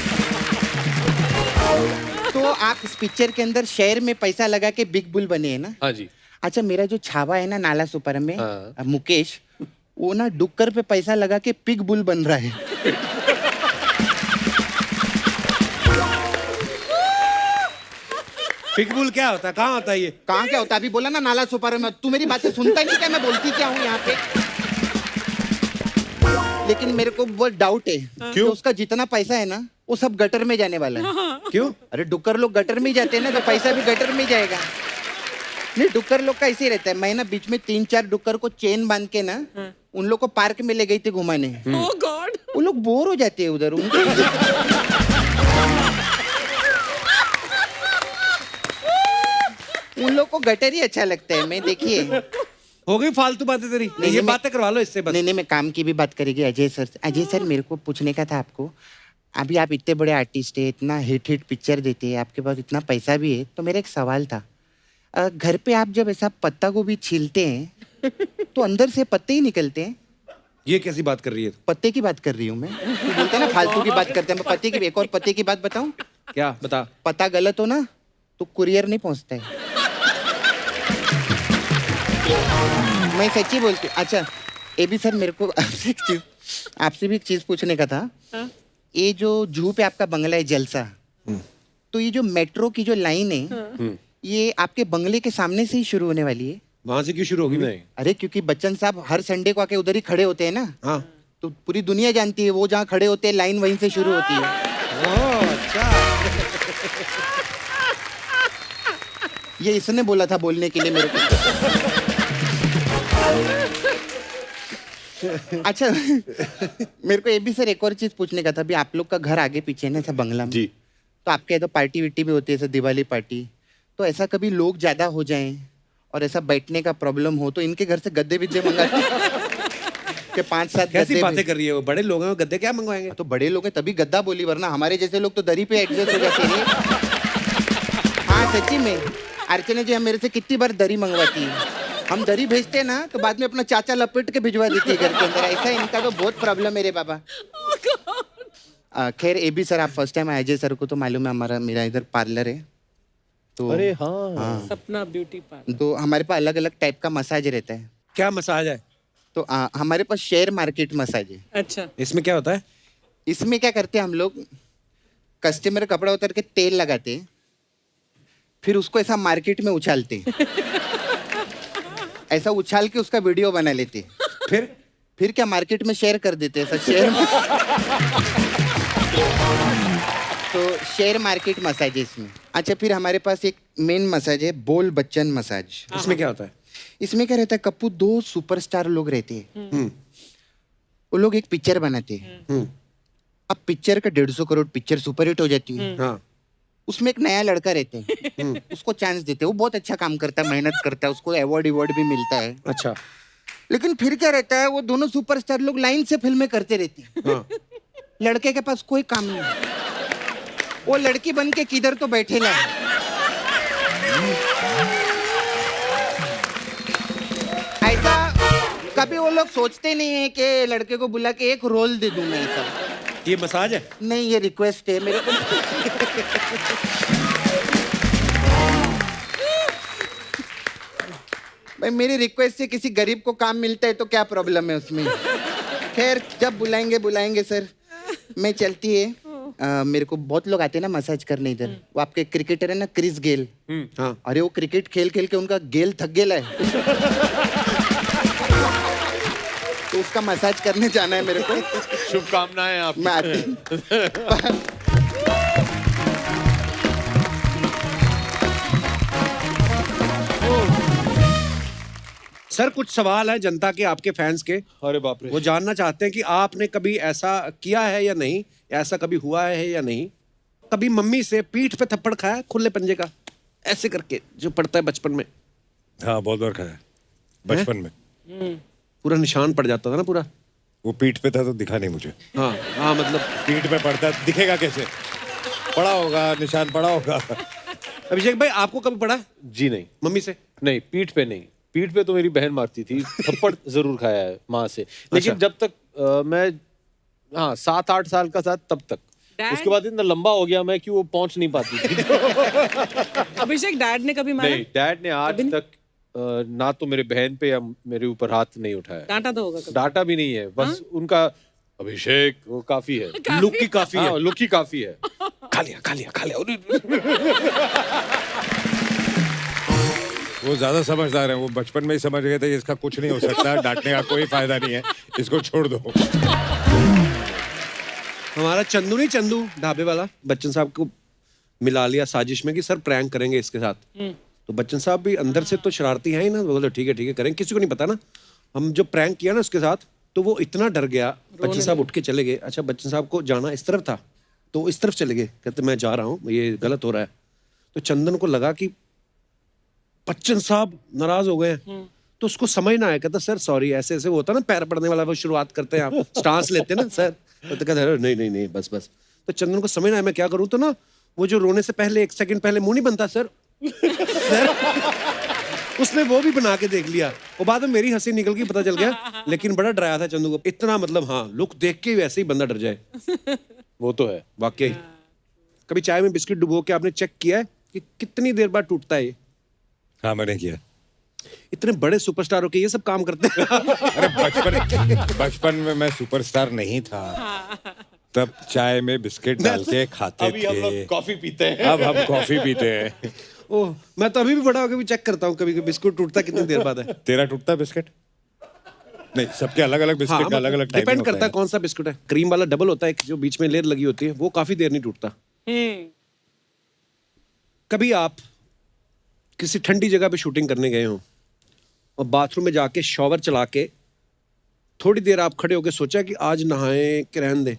तो आप इस पिक्चर के अंदर शेयर में पैसा लगा के बिग बुल बने हैं ना? हाँ जी। अच्छा मेरा जो छावा है ना नाला सुपर में हाँ। मुकेश, वो ना डुक्कर पे पैसा लगा के पिग बुल बन रहा है। पिकबुल क्या होता है, कहाँ होता है ये? कहाँ क्या होता है? अभी बोला ना नाला सुपर में। तू मेरी बातें सुनता नहीं क्या? मैं बोलती क्या हूँ यहाँ पे? लेकिन मेरे को बहुत डाउट है कि उसका जितना पैसा है ना वो सब गटर में जाने वाला है। क्यों? अरे डुक्कर लोग गटर में ही जाते हैं ना, तो पैसा भी गटर में ही जाएगा। नहीं, डुक्कर लोग का ऐसे ही रहता है। मैं ना बीच में 3-4 डुक्कर को चेन बांध के ना उन लोग को पार्क में ले गई थी घुमाने। Oh God! वो लोग बोर हो जाते हैं उधर। उनको उन लोग को गटर ही अच्छा लगता है। मैं देखिए हो गई फालतू बातें तेरी। नहीं, ये मैं- बातें करवा लो इससे बस। नहीं मैं काम की भी बात करेगी अजय सर से। अजय सर मेरे को पूछने का था आपको, अभी आप इतने बड़े आर्टिस्ट है, इतना हिट पिक्चर देते हैं, आपके पास इतना पैसा भी है, तो मेरा एक सवाल था। घर पे आप जब ऐसा पत्ता गोभी छीलते हैं तो अंदर से पत्ते ही निकलते हैं? ये कैसी बात कर रही है? पत्ते की बात कर रही हूँ मैं। तू बोलता है ना फालतू की बात करते हैं, मैं पत्ते की एक और पत्ते की बात बताऊं? क्या बता? पता गलत हो ना तो कुरियर नहीं पहुंचता है। मैं सच्ची बोलती हूँ। अच्छा ए बी सर, मेरे को आपसे भी एक चीज पूछने का था। ये जो जूहू पे आपका बंगला है जलसा, तो ये जो मेट्रो की जो लाइन है ये आपके बंगले के सामने से ही शुरू होने वाली है? वहां से क्यों शुरू होगी? नहीं, अरे क्योंकि बच्चन साहब हर संडे को आके उधर ही खड़े होते हैं ना, हाँ। तो पूरी दुनिया जानती है वो जहाँ खड़े होते हैं लाइन वहीं से शुरू होती है। ओह, अच्छा। ये इसने बोला था बोलने के लिए मेरे को। अच्छा मेरे को ये भी सर एक और चीज पूछने का था। अभी आप लोग का घर आगे पीछे है ना ऐसा बंगला में, जी। तो आपके तो पार्टी विट्टी भी होती है, ऐसा दिवाली पार्टी, तो ऐसा कभी लोग ज्यादा हो जाएं और ऐसा बैठने का प्रॉब्लम हो तो इनके घर से गद्दे विद्दे मंगाते कि 5-7 कैसी गद्दे बातें कर रही है वो? बड़े लोग हैं, वो गद्दे क्या मंगवाएंगे? तो बड़े लोग हैं तभी गद्दा बोली, वरना हमारे जैसे लोग तो दरी पे एडजस्ट हो जाते हैं। हाँ सच्ची में अर्चना जी हम मेरे से कितनी बार दरी मंगवाती है। हम दरी भेजते हैं ना तो बाद में अपना चाचा लपेट के भिजवा देती है घर के अंदर। ऐसा इनका तो बहुत प्रॉब्लम मेरे बाबा। खैर ए बी सर, आप फर्स्ट टाइम आए। अजय सर को तो मालूम है हमारा मेरा इधर पार्लर है, तो अरे हाँ, सपना ब्यूटी पार्लर। तो हमारे पास अलग अलग टाइप का मसाज रहता है। क्या मसाज है? तो हमारे पास शेयर मार्केट मसाज है। अच्छा, इसमें क्या होता है? इसमें क्या करते हैं हम लोग, कस्टमर कपड़ा उतर के तेल लगाते हैं, फिर उसको ऐसा मार्केट में उछालते हैं। ऐसा उछाल के उसका वीडियो बना लेते हैं। फिर क्या मार्केट में शेयर कर देते हैं ऐसा शेयर। तो शेयर मार्केट मसाज है इसमें। अच्छा फिर हमारे पास एक मेन मसाज है बोल बच्चन मसाज। इसमें क्या होता है? इसमें क्या रहता है कप्पू, 2 सुपरस्टार लोग रहते हैं, वो लोग एक पिक्चर बनाते हैं। अब पिक्चर का 150 करोड़ पिक्चर सुपरहिट हो जाती है। हाँ। उसमें एक नया लड़का रहते हैं, उसको चांस देते हैं, वो बहुत अच्छा काम करता है, मेहनत करता है, उसको अवार्ड भी मिलता है। अच्छा। लेकिन फिर क्या रहता है, वो दोनों सुपरस्टार लोग लाइन से फिल्में करते रहते हैं। हाँ। लड़के के पास कोई काम नहीं, वो लड़की बन के किधर तो बैठेला है। ऐसा कभी वो लोग सोचते नहीं है कि लड़के को बुला के एक रोल दे दूं मैं। ऐसा ये मसाज है? नहीं, ये रिक्वेस्ट है मेरे को। भाई मेरी रिक्वेस्ट से किसी गरीब को काम मिलता है तो क्या प्रॉब्लम है उसमें। खैर जब बुलाएंगे सर। मैं चलती है। मेरे को बहुत लोग आते हैं ना मसाज करने इधर। वो आपके क्रिकेटर है ना क्रिस गेल। हाँ। अरे वो क्रिकेट खेल खेल के उनका गेल थक गेला है। तो उसका मसाज करने जाना है मेरे को। शुभकामनाएं आप। मैं आती। सर कुछ सवाल है जनता के, आपके फैंस के। अरे बाप रे। वो जानना चाहते हैं कि आपने कभी ऐसा किया है या नहीं, ऐसा कभी हुआ है या नहीं? कभी मम्मी से पीठ पे थप्पड़ खाया है खुले पंजे का, ऐसे करके जो पड़ता है बचपन में? हाँ बहुत बार खाया बचपन में। पूरा निशान पड़ जाता था ना पूरा। वो पीठ पे था तो दिखा नहीं मुझे। हाँ हाँ, मतलब पीठ पे पड़ता दिखेगा कैसे? पड़ा होगा, निशान पड़ा होगा। अभिषेक भाई आपको कभी पड़ा है जी नहीं, मम्मी से? नहीं पीठ पे नहीं। पीठ पे तो मेरी बहन मारती थी, थप्पड़ जरूर खाया है माँ से। लेकिन अच्छा। जब तक मैं 7-8 साल का था तब तक। Dad? उसके बाद इतना लंबा हो गया मैं कि वो पहुंच नहीं पाती थी। अभिषेक डैड ने कभी मारा? नहीं, डैड ने आज कभी तक ना तो मेरे बहन पे या मेरे ऊपर हाथ नहीं उठाया, डांटा तो होगा कभी। डांटा भी नहीं है, बस उनका अभिषेक वो काफी है, लुक की काफी है। हाँ, लुक ही काफी है। खा लिया खा लिया खा लिया। वो ज्यादा समझदार है, वो बचपन में ही समझ गए थे इसका कुछ नहीं हो सकता, डांटने का कोई फायदा नहीं है, इसको छोड़ दो। हमारा चंदू नहीं, चंदू ढाबे वाला, बच्चन साहब को मिला लिया साजिश में कि सर प्रैंक करेंगे इसके साथ। तो बच्चन साहब भी अंदर से तो शरारती हैं ही ना, बोले ठीक है करेंगे, किसी को नहीं पता ना। हम जो प्रैंक किया ना उसके साथ, तो वो इतना डर गया, बच्चन साहब उठ के चले गए। अच्छा, बच्चन साहब को जाना इस तरफ था, तो इस तरफ चले गए, कहते मैं जा रहा हूँ, ये गलत हो रहा है। तो चंदन को लगा कि बच्चन साहब नाराज हो गए, तो उसको समझ ना आया, कहता सर सॉरी, ऐसे ऐसे वो होता ना पैर पड़ने वाला, वो शुरुआत करते हैं आप स्टांस लेते हैं ना सर, तो कहता है नहीं बस। तो चंदन को समझ ना आया मैं क्या करूँ, तो ना वो जो रोने से पहले 1 सेकंड पहले मुंह नहीं बनता सर सर, उसने वो भी बना के देख लिया। और बाद में मेरी हंसी निकल गई, पता चल गया, लेकिन बड़ा डराया था चंदू को इतना, मतलब हाँ लुक देख के वैसे ही बंदा डर जाए। वो तो है वाकई। कभी चाय में बिस्किट डुबो के आपने चेक किया है कि कितनी देर बाद टूटता है ये? हाँ मैंने किया। इतने बड़े सुपरस्टार होके ये सब काम करते हैं। अरे बचपन में मैं सुपरस्टार नहीं था, तब चाय में बिस्किट डाल के खाते अभी हम लोग थे, कॉफी पीते हैं। अब हम कॉफी पीते हैं। ओह, मैं तो अभी भी बड़ा होकर भी चेक करता हूँ कभी कभी बिस्कुट टूटता कितनी देर बाद है। तेरा टूटता बिस्किट? नहीं, सबके अलग अलग बिस्किट का अलग अलग टाइम डिपेंड करता है कौन सा बिस्कुट है। क्रीम वाला डबल होता है, जो बीच में लेयर लगी होती है, वो काफी देर नहीं टूटता। कभी आप किसी ठंडी जगह पे शूटिंग करने गए हो और बाथरूम में जाके शॉवर चला के थोड़ी देर आप खड़े होके सोचा कि आज नहाए कि रहने दे?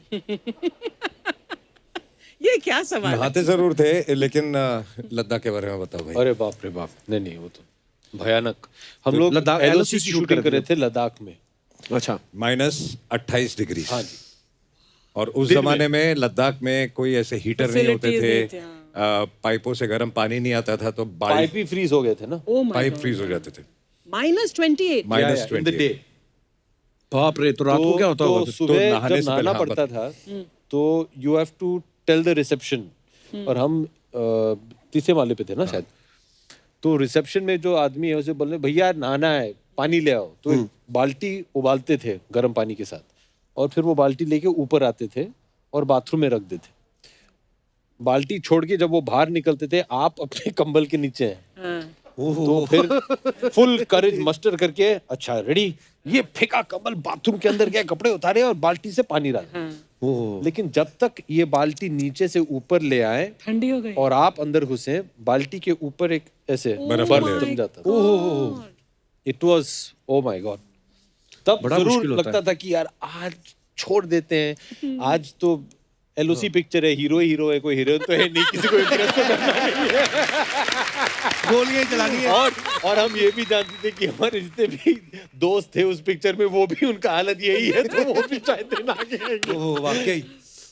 ये क्या सवाल है? नहाते जरूर थे, लेकिन लद्दाख के बारे में बताओ भाई। अरे बाप रे बाप, नहीं वो तो भयानक। हम लोग लद्दाख LOC की शूटिंग कर रहे थे लद्दाख में। अच्छा, -28 डिग्री। हाँ जी। और उस जमाने में लद्दाख में कोई ऐसे हीटर नहीं होते Facilities नहीं थे, थे, हाँ। पाइपों से गर्म पानी नहीं आता था, तो पाइप ही फ्रीज हो गए थे ना। Oh my pipe God. Freeze हो जाते थे। -28। In the day. बाप रे, तो रात को क्या होता तो होगा? सुबह नहाने जब से पहले नहाना हाँ, पड़ता था, तो you have to tell the reception, और हम तीसरे माले पे थे ना शायद, तो रिसेप्शन में जो आदमी है उसे बोलने भैया नहाना है, पानी ले आओ। तो एक बाल्टी उबालते थे गर्म पानी के साथ, और फिर वो बाल्टी लेके ऊपर आते थे और बाथरूम में रख देते। बाल्टी छोड़ के जब वो बाहर निकलते थे, आप अपने कंबल के नीचे हैं, तो फिर फुल करेज मस्टर करके, अच्छा रेडी, ये फेंका कंबल बाथरूम के अंदर गया, कपड़े उतारे और बाल्टी से पानी डाला। लेकिन जब तक ये बाल्टी नीचे से ऊपर ले आए ठंडी हो गई। और आप अंदर घुसे, बाल्टी के ऊपर एक ऐसे बर्फ बर्फ ले जम जाता था। It was oh my God. तब बड़ा जरूर मुश्किल होता लगता था कि यार आज छोड़ देते हैं, आज तो LOC पिक्चर है, हीरो है, कोई हीरोइन तो है नहीं, किसी को इंटरेस्ट तो करना नहीं है। गोलियां चलानी है। और हम ये भी जानते थे कि हमारे जितने भी दोस्त थे उस पिक्चर में, वो भी उनका हालत यही है, तो वो भी शायद दिन आगे आएंगे। ओह वाकई।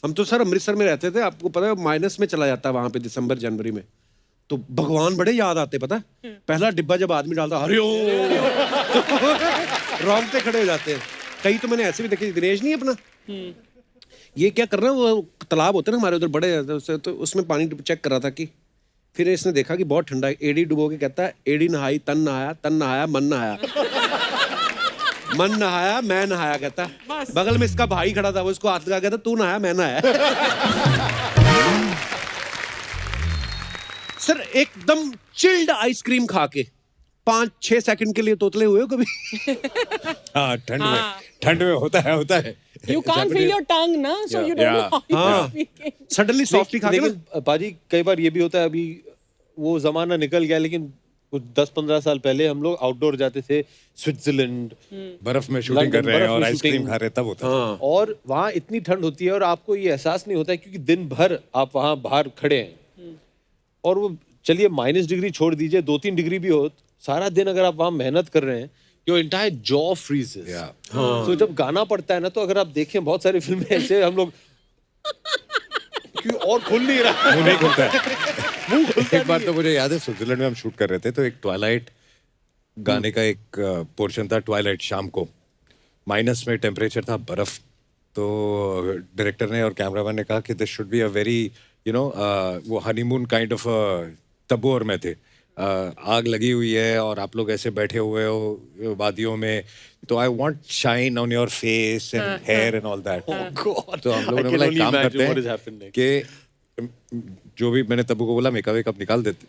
हम तो सर अमृतसर में रहते थे, आपको पता है माइनस में चला जाता है वहां पे दिसंबर जनवरी में, तो भगवान बड़े याद आते, पता है? पहला डिब्बा जब आदमी डालता हरिओम, रोंगटे खड़े हो जाते हैं। कई तो मैंने ऐसे भी देखे, दिनेश नहीं अपना, ये क्या कर रहा है, वो तालाब होते हैं ना हमारे उधर बड़े, तो उसमें पानी चेक कर रहा था कि, फिर इसने देखा कि बहुत ठंडा है, एडी डुबो के कहता है एडी नहाई तन नहाया मन नहाया, मन नहाया मैं नहाया, कहता है। बगल में इसका भाई खड़ा था, वो इसको हाथ लगा, कहता तू नहाया मैं नहाया। सर एकदम चिल्ड आइसक्रीम खा के 5-6 सेकंड के लिए तोतले हुए हो कभी? हाँ, ठंड में होता है। You can't feel your tongue, na? So you don't know how you are हाँ, speaking. सडनली सॉफ्टी खा के ना, लेकिन पाजी कई बार ये भी होता है, अभी वो जमाना निकल गया, लेकिन कुछ 10-15 साल पहले हम लोग आउटडोर जाते थे, स्विट्जरलैंड, बर्फ में शूटिंग कर रहे हैं बर्फ और में आइसक्रीम शूटिंग। खा रहे हैं, तब होता है। और वहाँ इतनी ठंड होती है और आपको ये एहसास नहीं होता है, क्योंकि दिन भर आप वहाँ बाहर खड़े हैं, और वो चलिए माइनस डिग्री छोड़ दीजिए, 2-3 डिग्री भी हो, सारा दिन अगर आप वहाँ मेहनत कर रहे हैं, योर एंटायर जॉ फ्रीजेस। तो जब गाना पड़ता है ना, तो अगर आप देखें बहुत सारी फिल्में ऐसे हम लोग क्यों और खुल नहीं रहा, मुंह नहीं खुलता है। एक बार तो मुझे याद है, स्विट्जरलैंड में हम शूट कर रहे थे, तो एक ट्वाइलाइट गाने का एक पोर्शन था, ट्वाइलाइट शाम को, माइनस में टेम्परेचर था, बर्फ। तो डायरेक्टर ने और कैमरामैन ने कहा कि this should be a very वो हनीमून काइंड ऑफ, तब्बू और मैं थे, आग लगी हुई है और आप लोग ऐसे बैठे हुए हो वादियों में, तो I want shine on your face and hair and all that. तो हम लोगों ने बोला एक काम करते हैं कि जो भी मैंने तब्बू को बोला मेकअप वेकअप निकाल देते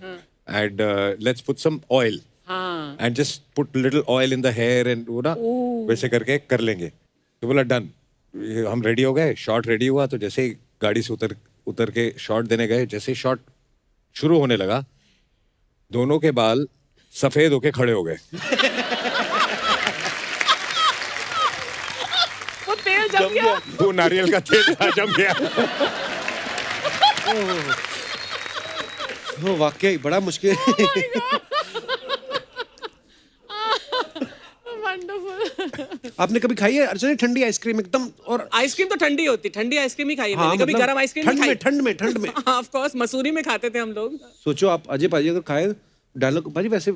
and let's put some oil and just put little oil in the hair and वो ना वैसे करके कर लेंगे। तो बोला डन। हम रेडी हो गए, शॉट रेडी हुआ, तो जैसे ही गाड़ी से उतर के शॉट देने गए, जैसे ही शॉट शुरू होने लगा दोनों के बाल सफेद होके खड़े हो गए। वो तेल जम गया। वो नारियल का तेल था, जम गया। वो वाकई बड़ा मुश्किल। वंडरफुल। आपने कभी खाई है अर्चना ठंडी आइसक्रीम एकदम? और आइसक्रीम तो ठंडी होती, ठंडी आइसक्रीम ही खाई है हाँ, मैंने, कभी मतलब गरम आइसक्रीम नहीं खाई। ठंड में ऑफ कोर्स मसूरी में खाते थे हम लोग। सोचो आप अजय पाजी अगर खाए डायलॉग, पाजी वैसे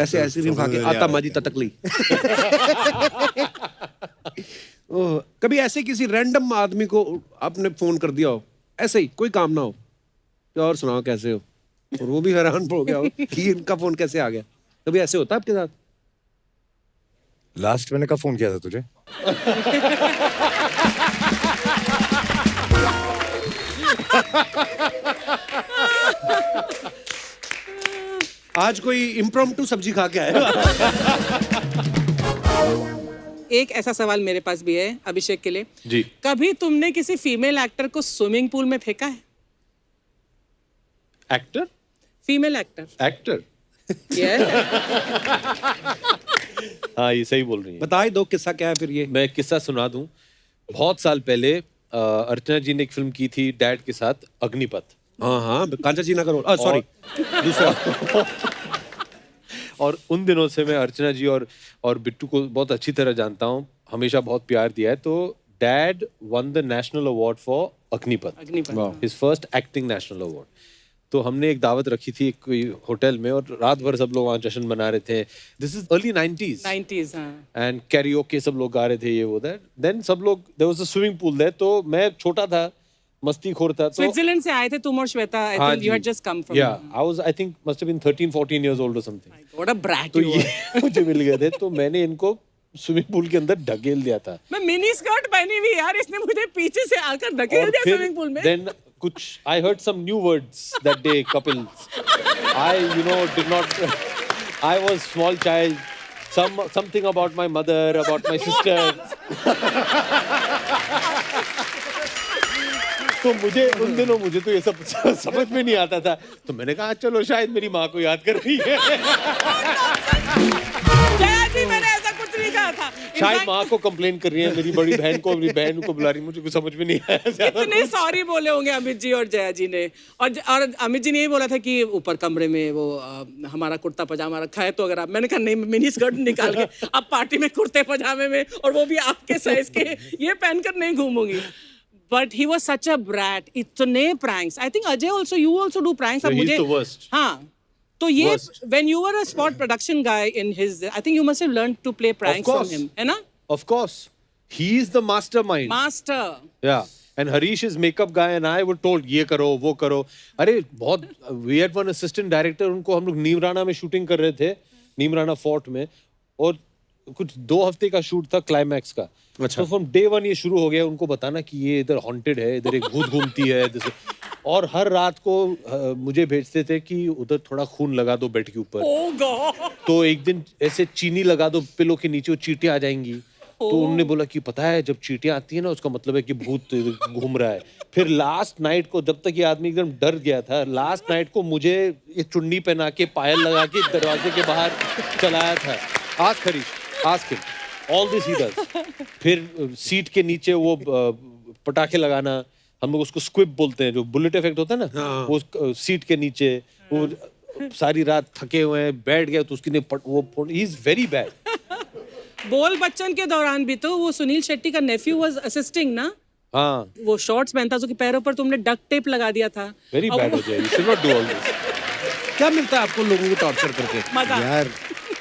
ऐसे आइसक्रीम खा के आता माजी तटकली। ओह, कभी ऐसे किसी रैंडम आदमी को आपने फोन कर दिया हो, ऐसे ही कोई काम ना हो, तो और सुनाओ कैसे हो, और वो भी हैरान हो गया हो कि इनका फोन कैसे आ गया? कभी ऐसे होता है आपके साथ? लास्ट मैंने कब फोन किया था तुझे? आज कोई इम्प्रॉम्प्टू सब्जी खा के आया। एक ऐसा सवाल मेरे पास भी है अभिषेक के लिए। जी। कभी तुमने किसी फीमेल एक्टर को स्विमिंग पूल में फेंका है? Actor? Female actor. Actor? Yes. हाँ, ये सही बोल रही है। बताए दो किस्सा क्या है फिर ये। मैं एक किस्सा सुना दूं। बहुत साल पहले अर्चना जी ने एक फिल्म की थी डैड के साथ, अग्निपथ। हाँ हाँ, कांचा जी ना करो, सॉरी दूसरा। और उन दिनों से मैं अर्चना जी और बिट्टू को बहुत अच्छी तरह जानता हूँ, हमेशा बहुत प्यार दिया है। तो dad won the national award for Agneepath, his first acting national award. तो हमने एक दावत रखी थी एक कोई होटल में और रात भर सब लोग वहाँ जश्न मना रहे थे। This is early 90s and karaoke सब लोग गा रहे थे, ये वो दैट। देन सब लोग, there was a swimming pool there. तो मैं छोटा था, मस्तीखोर था। तो स्विट्जरलैंड से आए थे तुम और Shweta. I think you had just come from. Yeah I was, I think must have been 13-14 years old और समथिंग। व्हाट अ ब्रैट तो यू ये वर। मुझे मिल गए थे, तो मैंने इनको स्विमिंग पूल के अंदर ढकेल दिया था। मैं मिनी स्कर्ट पहनी हुई यार, इसने मुझे पीछे से आकर धकेल दिया स्विमिंग पूल में। देन कुछ I heard some new words that day, couples. I, did not. I was small child. Something about my mother, about my sister. तो उन दिनों मुझे तो ये सब समझ में नहीं आता था। तो मैंने कहा चलो शायद मेरी माँ को याद कर रही है। जया जी, मैंने ऐसा कुछ नहीं कहा था। शायद माँ को कंप्लेन कर रही है, मेरी बड़ी बहन को, अपनी बहन को बुला रही है। मुझे कुछ समझ में नहीं आया ज्यादा। इतने सॉरी बोले होंगे अमित जी और जया जी ने। और अमित जी ने यही बोला था कि ऊपर कमरे में वो हमारा कुर्ता पजामा रखा है, तो अगर आप, मैंने कहा नहीं, मिनी स्कर्ट निकाल के अब पार्टी में कुर्ते पजामे में, और वो भी आपके साइज के, ये पहनकर नहीं घूमूंगी। But he was such a brat. इतने pranks. I think Ajay also, you also do pranks. No, अब he's मुझे, the worst. हाँ, तो ये Worst. when you were a spot production guy in his, I think you must have learned to play pranks from him, है ना? Of course. He is the mastermind. Master. Yeah. And Harish is makeup guy and I were told ये करो वो करो। अरे बहुत, we had one assistant director, उनको हम लोग नीम राणा में शूटिंग कर रहे थे, नीम राणा फोर्ट में, और कुछ 2 हफ्ते का शूट था क्लाइमैक्स का। अच्छा। तो फ्रॉम डे 1 ये शुरू हो गया उनको बताना कि ये इधर हॉन्टेड है, इधर एक भूत घूमती है इधर से। और हर रात को मुझे भेजते थे कि उधर थोड़ा खून लगा दो बेड के ऊपर। Oh God. तो एक दिन ऐसे चीनी लगा दो पिलो के नीचे, वो चींटियां आ जाएंगी। तो उन्होंने बोला कि पता है जब चींटियां आती है ना, उसका मतलब है कि भूत घूम रहा है। फिर लास्ट नाइट को, जब तक ये आदमी एकदम डर गया था, लास्ट नाइट को मुझे ये चुन्नी पहना के, पायल लगा के दरवाजे के बाहर चलाया था। Ask Harish, ask him, all this he does. फिर सीट के नीचे वो पटाखे लगाना, हम लोग उसको स्क्विब बोलते हैं, जो बुलेट इफेक्ट होता है ना, वो सीट के नीचे। वो सारी रात थके हुए हैं, बैठ गए तो उसकी वो, ही इज वेरी बैड। बोल बच्चन के दौरान भी तो वो सुनील शेट्टी का नेफ्यू वाज असिस्टिंग ना। हाँ, वो शॉर्ट्स पहनता, उसके पैरों पर तुमने डक टेप लगा दिया था। वेरी बैड हो जाए, you should not do all this. क्या मिलता है आपको लोगों को टॉर्चर करके? मजा। यार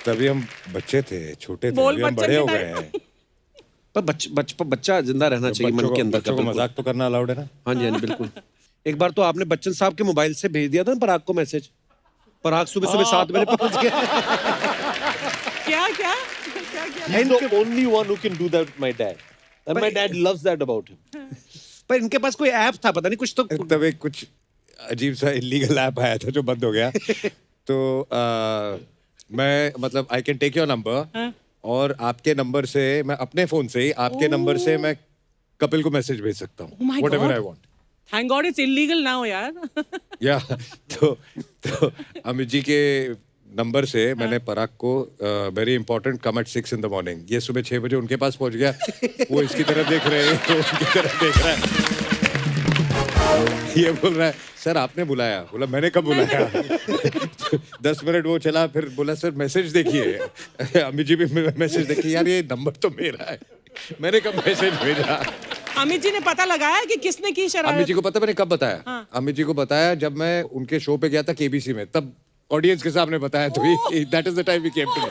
तभी हम बच्चे थे, छोटे थे, बोल अभी हम बच्चन बड़े के हो गए टाइम। हैं। पर बच्चा जिंदा रहना चाहिए मन के अंदर का। बच्चों को मजाक तो करना अलाउड है ना। हाँ जी, हाँ जी, बिल्कुल। एक बार तो आपने बच्चन साहब के मोबाइल से भेज दिया था ना पराग को मैसेज, पराग सुबह सुबह 7 बजे पहुंच गया। क्या क्या He's the only one who can do that with my dad. And my dad loves that about him. पर इनके पास कोई ऐप था, पता नहीं कुछ तो। तब एक कुछ अजीब सा इलीगल ऐप आया था जो बंद हो गया। तो मैं मतलब I can take your number और आपके नंबर से मैं अपने फोन से ही आपके नंबर से मैं कपिल को मैसेज भेज सकता हूँ Oh my whatever God. I want. Thank God it's illegal now यार। या तो अमित जी के नंबर से मैंने पराग को very important come at 6 in the morning, ये सुबह 6 बजे उनके पास पहुंच गया। वो इसकी तरफ देख रहे हैं, तो उनकी तरफ देख रहा है। ये बोल रहा है सर आपने बुलाया, बोला मैंने कब बुलाया? 10 मिनट वो चला, फिर बोला सर मैसेज देखिए। अमित जी भी मैसेज देखिए, यार ये नंबर तो मेरा है, मैंने कब मैसेज भेजा? अमित जी ने पता लगाया कि किसने की शरारत? अमित जी को पता मैंने कब बताया? अमित जी को बताया जब मैं उनके शो पे गया था केबीसी में, तब ऑडियंस के सामने बताया, तो that is the time we came to know.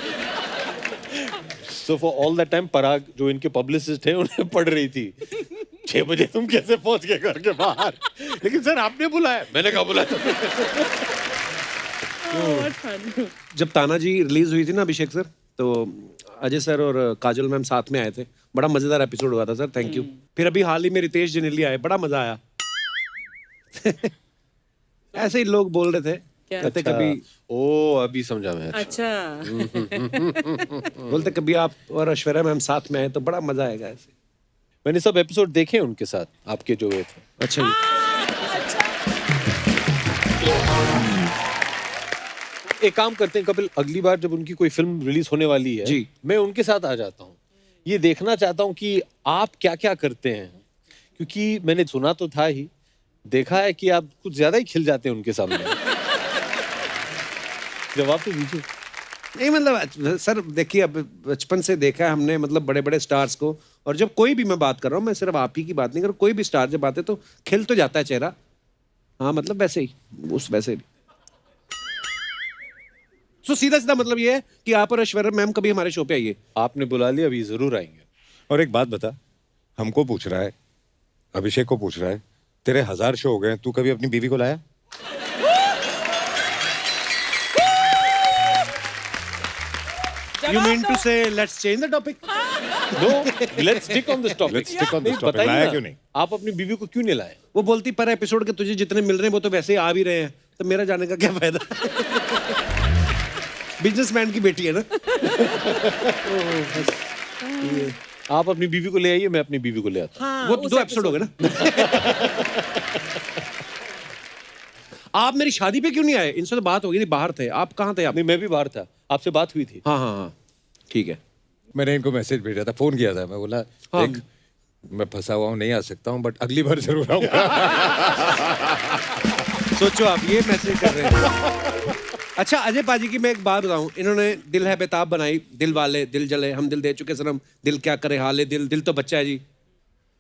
So for all that time, Parag जो इनके पब्लिसिस्ट हैं उन्हें पढ़ रही थी 6 बजे तुम कैसे पहुंच गए घर के बाहर? लेकिन सर आपने बुलाया, मैंने कहा बुलाया? जब तानाजी रिलीज हुई थी ना अभिषेक सर, तो अजय सर और काजल मैम साथ में आए थे, बड़ा मजेदार एपिसोड हुआ था सर, थैंक यू। फिर अभी हाल ही में रितेश जनेली आए, बड़ा मजा आया। ऐसे ही लोग बोल रहे थे, कहते कभी ओ अभी समझा मैं। अच्छा बोलते कभी आप और ऐश्वर्या मैम साथ में आए तो बड़ा मजा आएगा ऐसे। मैंने सब एपिसोड देखे उनके साथ, आपके जो हुए थे। अच्छा जी। एक काम करते हैं कपिल, अगली बार जब उनकी कोई फिल्म रिलीज होने वाली है जी, मैं उनके साथ आ जाता हूँ। ये देखना चाहता हूँ कि आप क्या क्या करते हैं, क्योंकि मैंने सुना तो था ही, देखा है कि आप कुछ ज्यादा ही खिल जाते हैं उनके सामने। जवाब तो दीजिए। नहीं मतलब सर देखिए, अब बचपन से देखा है हमने, मतलब बड़े बड़े स्टार्स को, और जब कोई भी मैं बात कर रहा हूँ, मैं सिर्फ आप ही की बात नहीं कर रहा, कोई भी स्टार जब आते तो खिल तो जाता है चेहरा। हाँ मतलब वैसे ही, उस वैसे ही। तो सीधा सीधा मतलब ये है कि आप और ऐश्वर्या मैम कभी हमारे शो पे आइए। आपने बुला लिया, अभी जरूर आएंगे। और एक बात बता, हमको पूछ रहा है, अभिषेक को पूछ रहा है, तेरे 1000 शो हो गए, तू कभी अपनी बीवी को लाया? You mean to say let's change the topic? No, let's stick on this topic. Let's stick on this नहीं, topic. बताइए लाया ना, क्यों नहीं? आप अपनी बीवी को क्यों नहीं लाए? वो बोलती पर एपिसोड के तुझे जितने मिल रहे हैं वो तो वैसे ही आ भी रहे हैं, तो मेरा जाने का क्या फायदा? बिजनेसमैन की बेटी है ना। आप अपनी बीवी को ले आइए, मैं अपनी बीवी को ले आता हूँ। हाँ, वो उस 2 एपिसोड हो गए ना। आप मेरी शादी पे क्यों नहीं आए? इनसे तो बात हो गई थी, बाहर थे आप, कहाँ थे आप? नहीं, मैं भी बाहर था, आपसे बात हुई थी। हाँ हाँ हाँ ठीक है। मैंने इनको मैसेज भेजा था, फोन किया था, मैं बोला हाँ। देख मैं फंसा हुआ हूँ, नहीं आ सकता हूँ, बट अगली बार जरूर आऊंगा। सोचो आप ये मैसेज कर रहे हैं। अच्छा अजय पाजी की मैं एक बात बताऊं, इन्होंने दिल है बेताब बनाई, दिल वाले दिल जले, हम दिल दे चुके सनम, दिल क्या करे हाले दिल, दिल तो बच्चा है जी।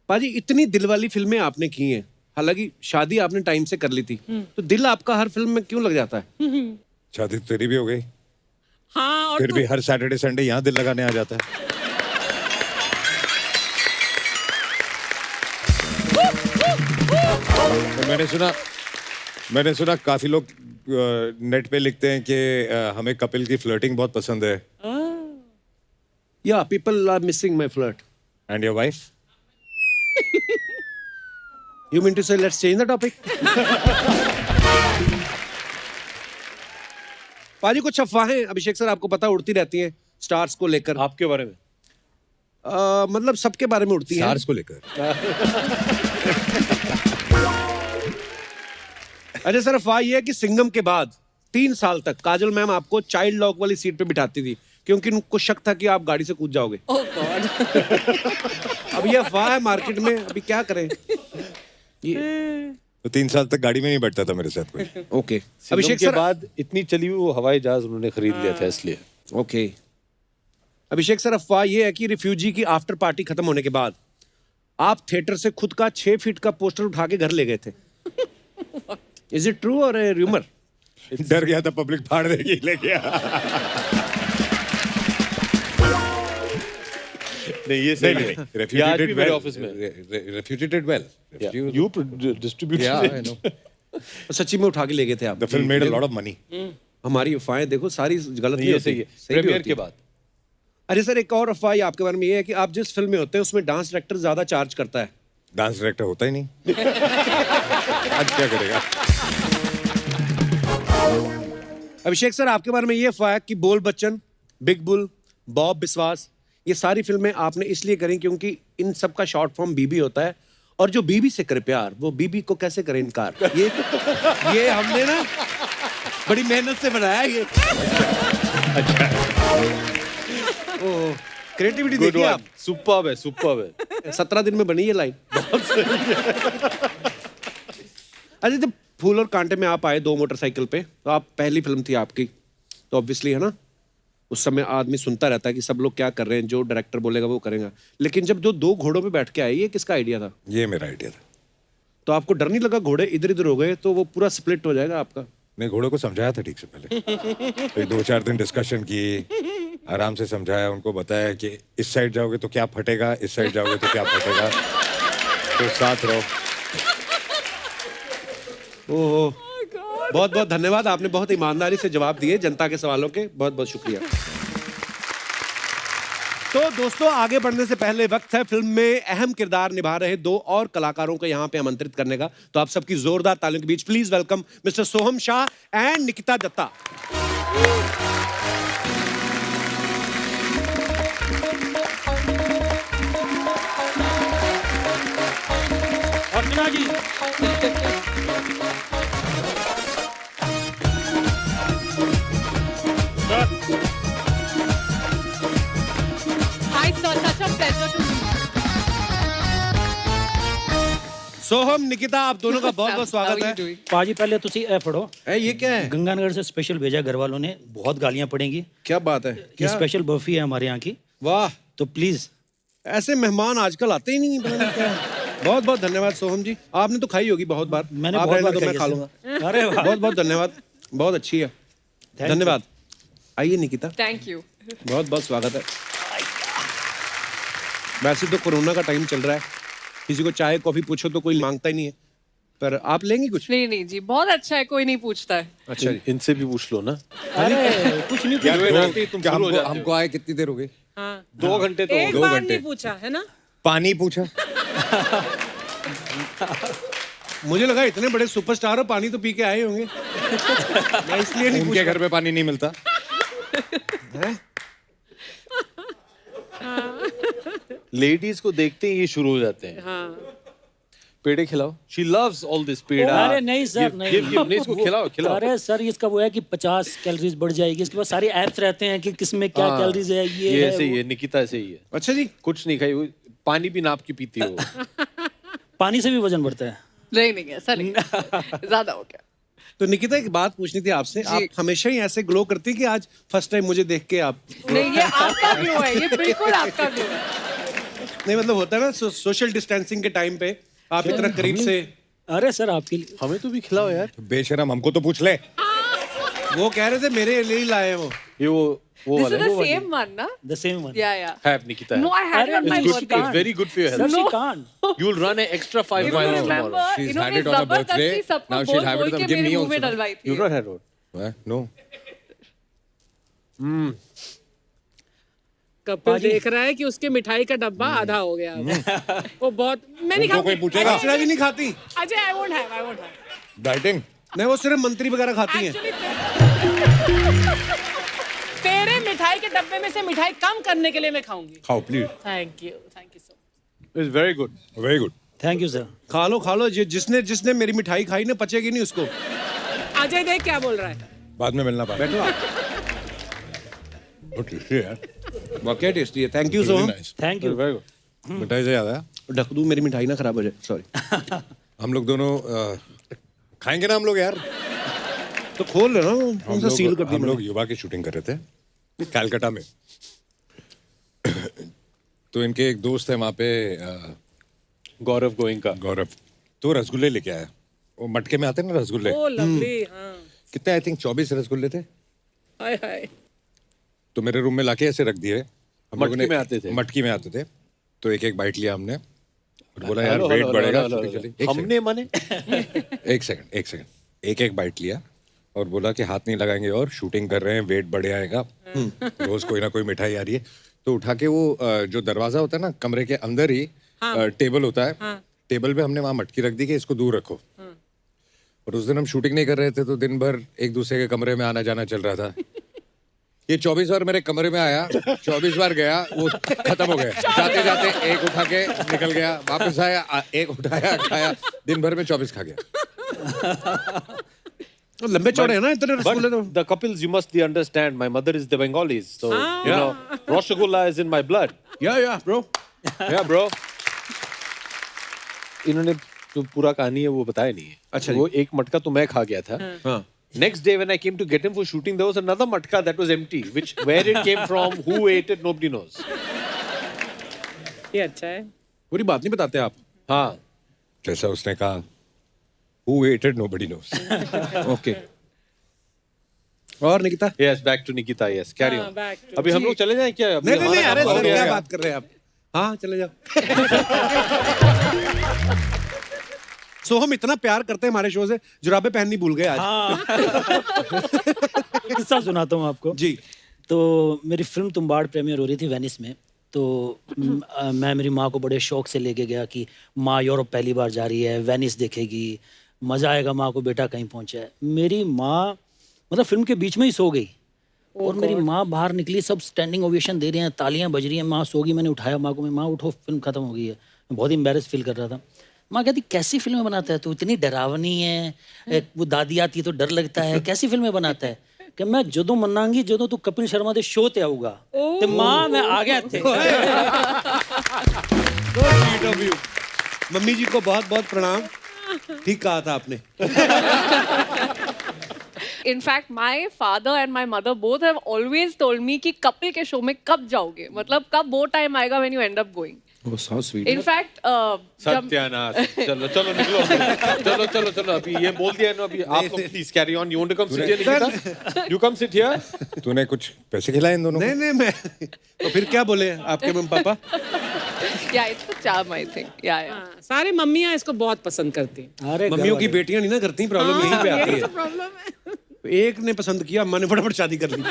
पाजी इतनी दिल वाली फिल्में आपने की हैं, हालांकि शादी आपने टाइम से कर ली थी, तो दिल आपका हर फिल्म में क्यों लग जाता है? शादी तो तेरी भी हो गई, हाँ, और फिर भी हर सैटरडे संडे यहाँ दिल लगाने आ जाता है। तो मैंने सुना काफी लोग नेट पे लिखते हैं कि हमें कपिल की फ्लर्टिंग बहुत पसंद है। या people are missing my flirt. And your wife? You mean to say let's change the topic? Paaji कुछ अफवाहें अभिषेक सर आपको पता उड़ती रहती हैं स्टार्स को लेकर। आपके बारे में? मतलब सबके बारे में उड़ती हैं। स्टार्स को लेकर? अजय सर अफवाह ये है कि सिंघम के बाद 3 साल तक काजल मैम आपको चाइल्ड लॉक वाली सीट पे बिठाती थी, क्योंकि उनको शक था कि आप गाड़ी से कूद जाओगे। ओह गॉड। अब ये अफवाह है मार्केट में, अभी क्या करें? ये तो 3 साल तक गाड़ी में नहीं बैठता था मेरे साथ कोई। ओके अभिषेक के बाद इतनी चली हुई वो हवाई जहाज उन्होंने खरीद लिया था, इसलिए। ओके अभिषेक सर अफवाह ये है कि रिफ्यूजी की आफ्टर पार्टी खत्म होने के बाद आप थिएटर से खुद का 6 फीट का पोस्टर उठा के घर ले गए थे। इज इट ट्रू और रूमर? डर गया था पब्लिक फाड़ देगी, ले गया। नहीं ये सही है। ये आज भी मेरे ऑफिस में। Refuted well. You distributed Yeah, I it. know. सच्ची में उठा के ले गए थे आप? The film made a lot of money. हमारी अफवाहें देखो सारी गलत नहीं ये होती, सही है सही भी प्रीमियर होती के है। बाद। अरे सर एक और अफवाह आपके बारे में ये है कि आप जिस फिल्म में होते हैं उसमें डांस डायरेक्टर ज्यादा चार्ज करता है। डांस डायरेक्टर होता ही नहीं। आज क्या करेगा? अभिषेक सर आपके बारे में ये अफवाह है कि बोल बच्चन, बिग बुल, बॉब बिस्वास ये सारी फिल्में आपने इसलिए करी क्योंकि इन सब का शॉर्ट फॉर्म बीबी होता है और जो बीबी से करे प्यार वो बीबी को कैसे करे इनकार। ये हमने ना बड़ी मेहनत से बनाया है ये। ओह क्रिएटिविटी गुड देखिए वन, आप। सुपर्ब है, सुपर्ब है। 17 दिन में बनी ये लाइन। अच्छा जब फूल और कांटे में आप आए 2 मोटरसाइकिल पे तो आप पहली फिल्म थी आपकी तो ऑब्वियसली है ना उस समय आदमी सुनता रहता है कि सब लोग क्या कर रहे हैं, जो डायरेक्टर बोलेगा वो करेगा। लेकिन जब जो 2 घोड़ों पे बैठ के आए ये किसका आइडिया था? ये मेरा आइडिया था। तो आपको डर नहीं लगा घोड़े इधर इधर हो गए तो वो पूरा स्प्लिट हो जाएगा आपका? मैं घोड़ों को समझाया था ठीक से पहले। फिर 2-4 दिन डिस्कशन की, आराम से समझाया, उनको बताया कि इस साइड जाओगे तो क्या फटेगा, इस साइड जाओगे तो क्या फटेगा, तो साथ रहो। ओहो बहुत बहुत धन्यवाद, आपने बहुत ईमानदारी से जवाब दिए जनता के सवालों के, बहुत बहुत शुक्रिया। तो दोस्तों आगे बढ़ने से पहले वक्त है फिल्म में अहम किरदार निभा रहे 2 और कलाकारों को यहाँ पे आमंत्रित करने का। तो आप सबकी जोरदार तालियों के बीच please welcome mister Soham Shah and Nikita Datta. Archana ji Hi, sir. Such a pleasure to meet you. Soham Nikita आप दोनों का बहुत बहुत How स्वागत are है। you doing? पाजी पहले तुसी ए पढ़ो। ए, ये क्या है? गंगानगर से स्पेशल भेजा घर वालों ने, बहुत गालियां पड़ेंगी। क्या बात है? ये क्या? स्पेशल बर्फी है हमारे यहाँ की, वाह तो प्लीज। ऐसे मेहमान आजकल आते ही नहीं, पता नहीं क्या है। बहुत बहुत धन्यवाद सोहम जी, आपने तो खाई होगी बहुत बार। मैंने आप बहुत रहने बार दो, मैं खाई खा है लूंगा। सर। अरे वाह, बहुत बहुत धन्यवाद, बहुत अच्छी है, you. धन्यवाद। आइए निकिता, Thank you. बहुत बहुत स्वागत है। वैसे तो कोरोना का टाइम चल रहा है, किसी को चाय कॉफी पूछो तो कोई मांगता ही नहीं है, पर आप लेंगी कुछ? नहीं नहीं जी, बहुत अच्छा है, कोई नहीं पूछता है। अच्छा जी। इनसे भी पूछ लो ना। अरे कुछ नहीं यार, पूछो। आती तुम शुरू हो जाते हो। हमको आए कितनी देर हो गई? हाँ। 2 घंटे तो हो एक गए। बार घंटे। नहीं पूछा है ना? पानी पूछा? मुझे लगा इतने बड़े सुपरस्टार हो पानी तो पी के आए होंगे। मैं इसलिए नहीं उनके घर पे पानी नहीं मिलता। हैं? लेडीज को देखते ही ये शुरू हो जाते हैं। हाँ। पेड़े खिलाओ। She loves all this पेड़ा। अरे नहीं सर, Give, नहीं। नहीं इसको खिलाओ खिलाओ। अरे सर इसका वो है कि 50 कैलोरीज बढ़ जाएगी, इसके बाद सारे ऐप्स रहते हैं कि किस में क्या कैलोरीज है, ये ये ऐसे ही है, है, निकिता ऐसे ही है। अच्छा जी। कुछ नहीं खाई, वो पानी भी नाप के पीती है वो। वो। पानी से भी वजन बढ़ता है। नहीं नहीं ऐसा नहीं, ज्यादा हो गया। तो निकिता एक बात पूछनी थी आपसे, आप हमेशा ही ऐसे ग्लो करती है कि आज फर्स्ट टाइम मुझे देख के आप? नहीं ये आपका ग्लो है, ये बिल्कुल आपका ग्लो है। नहीं मतलब होता है ना सोशल डिस्टेंसिंग के टाइम पे आप इतना करीब से। अरे सर आपके लिए हमें तो भी खिलाओ यार। बेशरम, हमको तो पूछ ले। वो कह रहे थे मेरे लिए ही लाए हैं वो। ये वो This वाला is है। the same one, na? The same one. Yeah, yeah. है Nikita. No, I had it on my It's It's good. birthday. It's very good for your sir health. She No. Can't. You'll run an extra 5 If you miles remember, tomorrow. She's इन्होंने had it on her जबरदस्ती birthday. सबको Now she'll बोल have it बोल on- के give मेरे me मुंह में also. डलवाई थी। You've not had one. No. Kapil देख रहा है कि उसके मिठाई का डब्बा आधा हो गया अब। वो बहुत मैं नहीं उनको कोई खाऊंगी। पूछेगा? अर्चना जी नहीं खाती? Ajay I won't have dieting? नहीं वो सिर्फ मंत्री वगैरह खाती हैं। एक्चुअली तेरे मिठाई के डब्बे में से मिठाई कम करने के लिए मैं खाऊंगी। खाओ please. Thank you so It's very good. Very good. Thank you sir. खा लो जिसने जिसने मेरी मिठाई खाई ना पचेगी नहीं उसको। मच। अजय देख क्या बोल रहा है। बाद में मिलना पाएगा। बैठो आप। बहुत टेस्टी है यार। वाकई टेस्टी है, thank you so Really much. nice। Thank you. Very good. मिठाई से याद आया, ढक दूं मेरी मिठाई ना खराब हो जाए, सॉरी। हम लोग दोनों खाएंगे ना हम लोग यार। तो खोल लेना, कौन सा सील कर दी हम मैंने? लोग युवा की शूटिंग कर रहे थे कलकत्ता में। तो इनके एक दोस्त है वहाँ पे, गौरव गोइंका। गौरव, तो रसगुल्ले लेके आया। वो मटके में आते हैं ना रसगुल्ले, ओ लवली हाँ। कितने, आई थिंक 24 रसगुल्ले थे। हाय हाय। तो मेरे रूम में लाके ऐसे रख दिए। हम लोगों मटकी में आते थे? मटकी में आते थे। तो एक एक बाइट लिया हमने और बोला यार हेलो, वेट हेलो, बढ़ेगा। हेलो, हेलो, चलिए, हेलो। हमने माने एक सेकंड एक एक बाइट लिया और बोला कि हाथ नहीं लगाएंगे और शूटिंग कर रहे हैं, वेट बढ़ आएगा, रोज कोई ना कोई मिठाई आ रही है। तो उठा के वो जो दरवाजा होता है ना कमरे के अंदर ही टेबल होता है, टेबल पे हमने वहां मटकी रख दी कि इसको दूर रखो। और उस दिन हम शूटिंग नहीं कर रहे थे तो दिन भर एक दूसरे के कमरे में आना जाना चल रहा था। ये 24 बार मेरे कमरे में आया, 24 बार गया, वो खत्म हो गया। जाते जाते एक उठा के निकल गया, वापस आया, एक उठाया खाया, दिन भर में 24 खा गया। तो लंबे चौड़े हैं ना इतने रसगुल्ले तो। But the couples, you must understand, my mother is the Bengalis, so you know, Rasgulla is in my blood. या ब्रो। Yeah, bro. इन्होंने जो पूरा कहानी है वो बताया नहीं है। अच्छा वो एक मटका तो मैं खा गया था। हाँ। Next day when I came to get him for shooting, there was another matka that was empty. Which where it came from, who ate it, nobody knows. ये अच्छा है। पूरी बात नहीं बताते आप। हाँ। जैसा उसने कहा, who ate it, nobody knows. Okay. और Nikita? Yes, back to Nikita. Yes, carry on. back to- अभी हम लोग चले जाएं क्या? अभी नहीं नहीं हमारा अरे काम हो सर गया क्या है। बात कर रहे हैं आप? हाँ चले जाओ। सो हम इतना प्यार करते हैं हमारे शो से, जुराबे पहननी भूल गए आज। हाँ किस्सा सुनाता हूँ आपको जी। तो मेरी फिल्म तुम्बाड़ प्रीमियर हो रही थी वेनिस में। तो मैं मेरी माँ को बड़े शौक से लेके गया कि माँ यूरोप पहली बार जा रही है, वेनिस देखेगी, मज़ा आएगा माँ को, बेटा कहीं पहुँचा है। मेरी माँ मतलब फिल्म के बीच में ही सो गई और मेरी माँ बाहर निकली, सब स्टैंडिंग ओवेशन दे रहे हैं, तालियां बज रही हैं, माँ सो गई। मैंने उठाया माँ को, मैं माँ उठो फिल्म खत्म हो गई है। मैं बहुत एम्बेरस फील कर रहा था। माँ कहती कैसी फिल्में बनाता है तू, इतनी डरावनी है, वो दादी आती है तो डर लगता है, कैसी फिल्में बनाता है? कि मैं जदों मनांगी जदों तू कपिल शर्मा के शो ते आऊगा ते माँ मैं आ गया थे। Sweet of you. मम्मी जी को बहुत बहुत प्रणाम। ठीक कहा था आपने। In fact, my father and my mother both have always told me कि कपिल के शो में कब जाओगे, मतलब कब वो टाइम आएगा when you end up going. वो सो स्वीट। In fact, जब सत्यानाश। चलो चलो निकलो। चलो चलो चलो अभी ये बोल दिया है ना, अभी आप लोग please carry on. You want to come sit here Nikita? You come sit here. तूने कुछ पैसे खिलाए इन दोनों को? नहीं नहीं मैं तो फिर क्या बोले आपके mummy papa? yeah, it's the charm, I think. Yeah. हाँ, सारी मम्मियाँ इसको बहुत पसंद करती हैं। अरे मम्मियों की बेटियां नहीं ना करती, प्रॉब्लम यहीं पे आती है। प्रॉब्लम है। एक ने पसंद किया, अम्मा ने फटाफट शादी कर ली।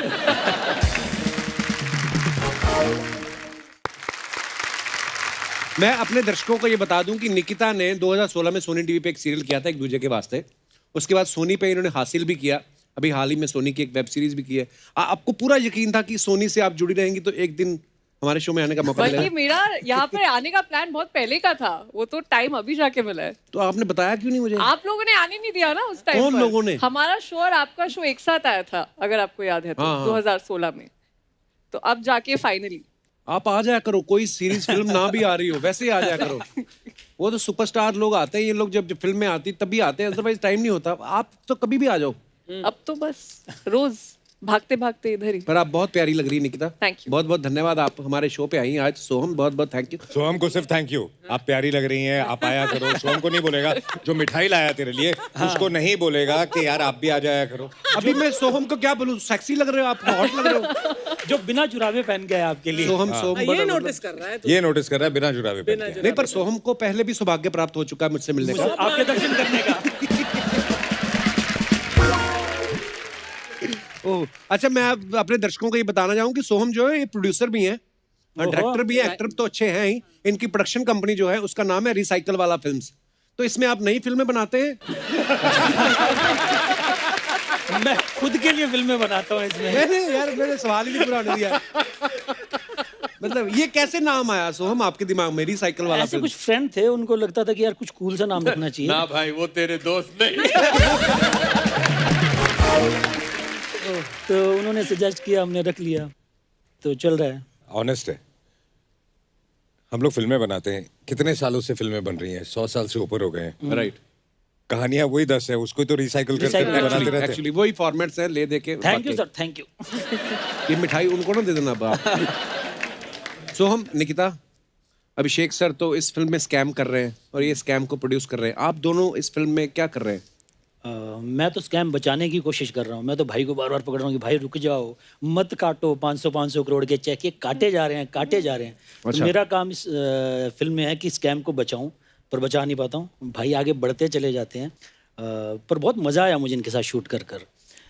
मैं अपने दर्शकों को ये बता दूं कि निकिता ने 2016 में सोनी टीवी पे एक सीरियल किया था एक दूजे के वास्ते। उसके बाद सोनी पे इन्होंने हासिल भी किया, अभी हाल ही में सोनी की एक वेब सीरीज भी की है। आपको पूरा यकीन था कि सोनी से आप जुड़ी रहेंगी तो एक दिन हमारे शो में आने का मौका बल्कि मिलेगा? मेरा यहाँ पे आने का प्लान बहुत पहले का था, वो तो टाइम अभी जाके मिला है। तो आपने बताया क्यों नहीं मुझे? आप लोगों ने आने नहीं दिया ना उस टाइम। कौन लोगों ने? हमारा शो और आपका शो एक साथ आया था, अगर आपको याद है तो, हाँ, हाँ। 2016 में। तो अब जाके फाइनली आप आ जाया करो, कोई सीरीज फिल्म ना भी आ रही हो वैसे ही आ जाया करो। वो तो सुपरस्टार लोग आते हैं, ये लोग जब फिल्म में आती तभी आते हैं, अदरवाइज टाइम नहीं होता। आप तो कभी भी आ जाओ। अब तो बस रोज भागते भागते इधर ही। पर आप बहुत प्यारी लग रही निकिता। Thank you. बहुत बहुत धन्यवाद, आप हमारे शो पे आई आज। सोहम बहुत बहुत थैंक यू। सोहम को सिर्फ थैंक यू। आप प्यारी लग रही हैं, आप आया करो। सोहम को नहीं बोलेगा जो मिठाई लाया तेरे लिए, उसको नहीं बोलेगा कि यार आप भी आ जाया करो। अभी मैं सोहम को क्या बोलूं, सेक्सी लग रहे हो आप, हॉट लग रहे हो। जो बिना जुराबे पहन के आया आपके लिए। सोहम सोहम ये बड़ा नोटिस कर रहा है तो। ये नोटिस कर रहा है बिना जुराबे पहन के। नहीं, पर सोहम को पहले भी सौभाग्य प्राप्त हो चुका है मुझसे मिलने का। आपके दर्शन करने का। ओह अच्छा, मैं अपने दर्शकों को ये बताना चाहूँ कि सोहम जो है ये प्रोड्यूसर भी हैं और डायरेक्टर भी है, एक्टर तो अच्छे हैं ही। इनकी प्रोडक्शन कंपनी जो है उसका नाम है रिसाइकल वाला फिल्म्स। तो इसमें आप नई फिल्में बनाते हैं? मैं खुद के लिए फिल्में बनाता हूँ इसमें। नहीं यार, मैंने सवाल ही नहीं पूरा होने दिया। मतलब ये कैसे नाम आया सोहम आपके दिमाग में, रिसाइकल वाला ऐसे फिल्म? कुछ फ्रेंड थे, उनको लगता था कि यार कुछ कूल सा नाम रखना चाहिए। ना भाई वो तेरे दोस्त नहीं। तो उन्होंने सजेस्ट किया, हमने रख लिया, तो चल रहा है। ऑनेस्ट है, हम लोग फिल्में बनाते हैं, कितने सालों से फिल्में बन रही हैं, 100 साल से ऊपर हो गए हैं। राइट। कहानियां वही 10 है, उसको तो रिसाइकल करते बनाते रहते हैं। एक्चुअली वही फॉर्मेट्स है, ले दे के। Thank you sir, thank you. ये मिठाई उनको ना दे देना बाप। सोहम, निकिता, अभिषेक सर तो इस फिल्म में स्कैम कर रहे हैं और ये स्कैम को प्रोड्यूस कर रहे हैं। आप दोनों इस फिल्म में क्या कर रहे हैं? मैं तो स्कैम बचाने की कोशिश कर रहा हूँ। मैं तो भाई को बार बार पकड़ रहा हूँ कि भाई रुक जाओ, मत काटो 500 करोड़ के चेक, ये काटे जा रहे हैं, काटे जा रहे हैं। अच्छा। तो मेरा काम इस फिल्म में है कि स्कैम को बचाऊं, पर बचा नहीं पाता हूँ। भाई आगे बढ़ते चले जाते हैं। पर बहुत मज़ा आया मुझे इनके साथ शूट कर कर।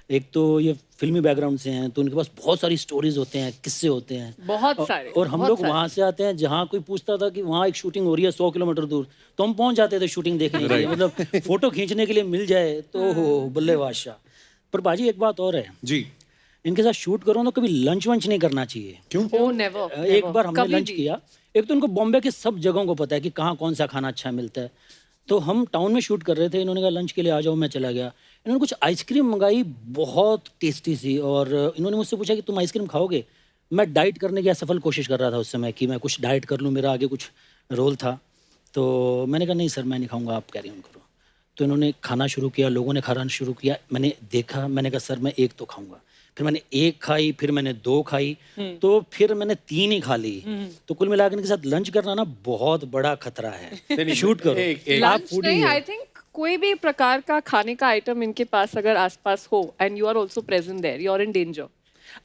एक तो ये फिल्मी बैकग्राउंड से हैं, तो उनके पास बहुत सारी स्टोरीज होते हैं, किस्से होते हैं। बहुत और- सारे, और हम बहुत लोग सारे। वहाँ से आते हैं जहाँ कोई पूछता था कि वहाँ एक शूटिंग हो रही है 100 किलोमीटर दूर, तो हम पहुँच जाते थे शूटिंग देखने के लिए, मतलब फोटो खींचने के लिए मिल जाए तो हो बल्ले बादशाह। पर बाजी एक बात और है, जी इनके साथ शूट करो ना, कभी लंच वंच नहीं करना चाहिए। Oh, never, एक never. बार हमने कभी लंच भी। किया, एक तो उनको बॉम्बे के सब जगहों को पता है कि कहाँ कौन सा खाना अच्छा मिलता है। तो हम टाउन में शूट कर रहे थे, इन्होंने कहा लंच के लिए आ जाओ, मैं चला गया। इन्होंने कुछ आइसक्रीम मंगाई, बहुत टेस्टी सी, और इन्होंने मुझसे पूछा कि तुम आइसक्रीम खाओगे। मैं डाइट करने की असफल कोशिश कर रहा था उस समय कि मैं कुछ डाइट कर लूँ, मेरा आगे कुछ रोल था। तो मैंने कहा नहीं सर मैं नहीं खाऊंगा, आप कैरी ऑन करो। तो इन्होंने खाना शुरू किया, लोगों ने खाना शुरू किया, मैंने देखा, मैंने कहा सर मैं एक तो खाऊंगा। फिर मैंने एक खाई, फिर मैंने 2 खाई, तो फिर मैंने 3 ही खा ली। तो कुल मिलाकर इनके साथ लंच करना ना बहुत बड़ा खतरा है। शूट करो आप लंच foodie नहीं, हो। आई थिंक कोई भी प्रकार का खाने का आइटम इनके पास अगर आसपास हो and you are also present there, you are in danger.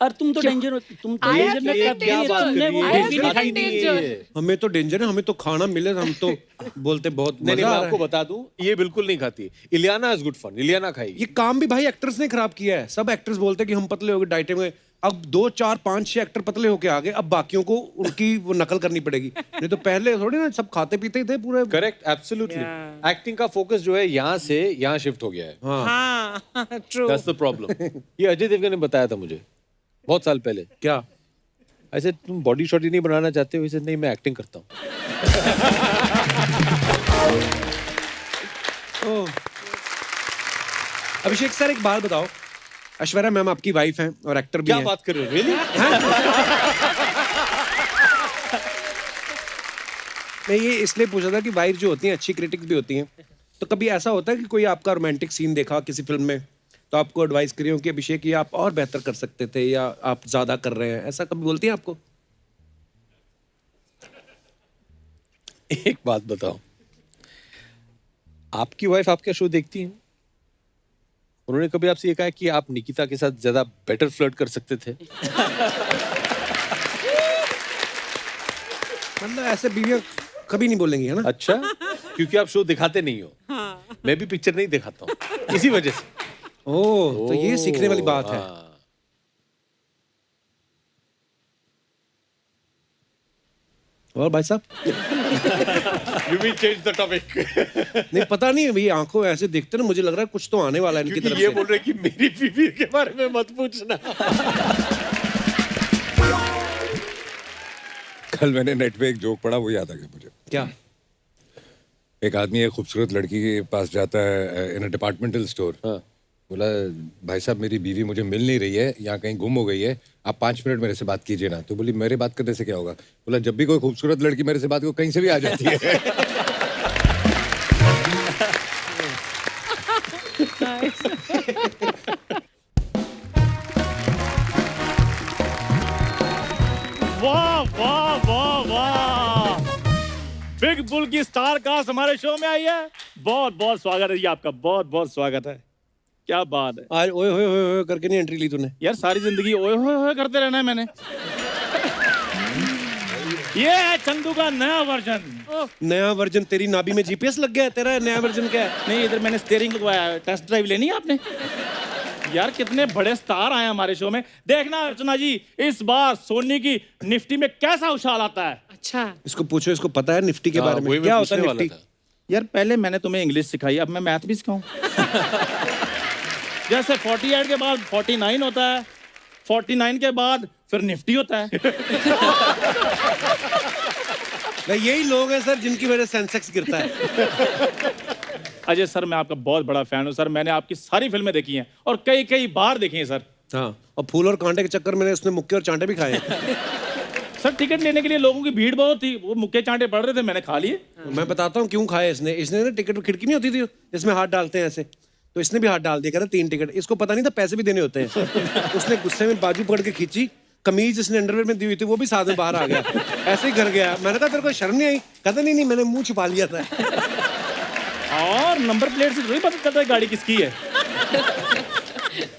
और तुम तो डेंजर हो, तुम तो I have डेंजर में been कभी danger. तुमने वो I have डेंजर been खाई in नहीं danger. है। हमें तो डेंजर है, हमें तो खाना मिले हम तो बोलते बहुत नहीं मजा मैं आ रहा आपको है। बता दूं, ये बिल्कुल नहीं खाती। Ileana is good fun, Ileana खाएगी। ये काम भी भाई एक्टर्स ने खराब किया है। सब एक्टर्स बोलते हैं कि हम पतले हो गए, डाइटिंग में। अब 2, 4, 5, 6 एक्टर पतले होके आ गए, अब बाकियों को उनकी वो नकल करनी पड़ेगी। नहीं तो पहले थोड़ी ना सब खाते पीते ही थे पूरे। Correct, absolutely. एक्टिंग का फोकस जो है यहाँ से यहाँ शिफ्ट हो गया है। हाँ ट्रू। That's the problem. ये अजय देवगन ने बताया था मुझे बहुत साल पहले। क्या ऐसे तुम बॉडी शॉडी नहीं बनाना चाहते हो? इसे नहीं, मैं एक्टिंग करता हूँ। अभिषेक सर एक बात बताओ, ऐश्वर्या मैम आपकी वाइफ हैं और एक्टर भी क्या हैं। बात कर रहे हो? रियली? मैं ये इसलिए पूछा था कि वाइफ जो होती हैं अच्छी क्रिटिक्स भी होती हैं, तो कभी ऐसा होता है कि कोई आपका रोमांटिक सीन देखा किसी फिल्म में तो आपको एडवाइस करी हो कि अभिषेक ये आप और बेहतर कर सकते थे या आप ज्यादा कर रहे हैं, ऐसा कभी बोलती हैं आपको? एक बात बताओ, आपकी वाइफ आपका शो देखती है? उन्होंने कभी आपसे ये कहा कि आप निकिता के साथ ज्यादा बेटर फ्लर्ट कर सकते थे? मतलब ऐसे बीवियां कभी नहीं बोलेंगी, है ना? अच्छा, क्योंकि आप शो दिखाते नहीं हो। मैं भी पिक्चर नहीं दिखाता हूँ इसी वजह से। ओह, तो ये सीखने वाली बात है। हाँ। और भाई साहब You mean change the topic? नहीं पता नहीं अभी आंखों ऐसे देखते ना, मुझे लग रहा है कुछ तो आने वाला है इनकी क्योंकि तरफ ये से। बोल रहे कि मेरी बीवी के बारे में मत पूछना। कल मैंने नेट पे एक जोक पढ़ा, वो याद आ गया मुझे। क्या? एक आदमी एक खूबसूरत लड़की के पास जाता है इन अ डिपार्टमेंटल स्टोर। बोला भाई साहब मेरी बीवी मुझे मिल नहीं रही है, यहाँ कहीं गुम हो गई है, आप 5 मिनट मेरे से बात कीजिए ना। तो बोली मेरे बात करने से क्या होगा? बोला जब भी कोई खूबसूरत लड़की मेरे से बात को कहीं से भी आ जाती है। वाह वाह वाह वाह, बिग बुल की स्टार कास्ट हमारे शो में आई है। बहुत बहुत स्वागत है जी आपका, बहुत बहुत स्वागत है। क्या बात है आज ओए होए होए होए करके नहीं एंट्री ली तूने? यार, सारी जिंदगी ओए होए होए करते रहना है मैंने। ये है चंदू का नया वर्जन। नया वर्जन? तेरी नाभि में जीपीएस लग गया है? तेरा नया वर्जन क्या है? नहीं, इधर मैंने स्टीयरिंग लगवाया है। टेस्ट ड्राइव लेनी है आपने? यार कितने बड़े स्टार आए हमारे शो में। देखना अर्चना जी, इस बार सोनी की निफ्टी में कैसा उछाल आता है। अच्छा इसको पूछो, इसको पता है निफ्टी के बारे में? वही मैं क्या होता है पूछने वाला निफ्टी? था। यार पहले मैंने तुम्हें इंग्लिश सिखाई, अब मैं मैथ भी सिखाऊं? जैसे 48 के बाद 49 होता है, 49 के बाद फिर निफ्टी होता है। भाई यही लोग हैं सर जिनकी वजह से सेंसेक्स गिरता है। अजय सर, मैं आपका बहुत बड़ा फैन हूँ सर। मैंने आपकी सारी फिल्में देखी हैं और कई कई बार देखी हैं सर। हाँ, और फूल और कांटे के चक्कर में उसने मुक्के और चांटे भी खाए हैं। सर टिकट लेने के लिए लोगों की भीड़ बहुत थी, वो मुक्के चांटे पड़ रहे थे, मैंने खा लिए। मैं बताता हूँ क्यों खाए इसने। इसने ना टिकट खिड़की नहीं होती थी इसमें हाथ डालते हैं ऐसे, तो इसने भी हाथ डाल दिया, कह रहा 3 टिकट। इसको पता नहीं था पैसे भी देने होते हैं। उसने गुस्से में बाजू पकड़ के खींची, कमीज इसने अंडरवेयर में दी हुई थी वो भी साथ में बाहर आ गया, ऐसे ही घर गया। मैंने कहा तेरे को शर्म नहीं आई? कहता नहीं नहीं मैंने मुंह छुपा लिया था। और नंबर प्लेट से थोड़ी पता चलता है गाड़ी किसकी है।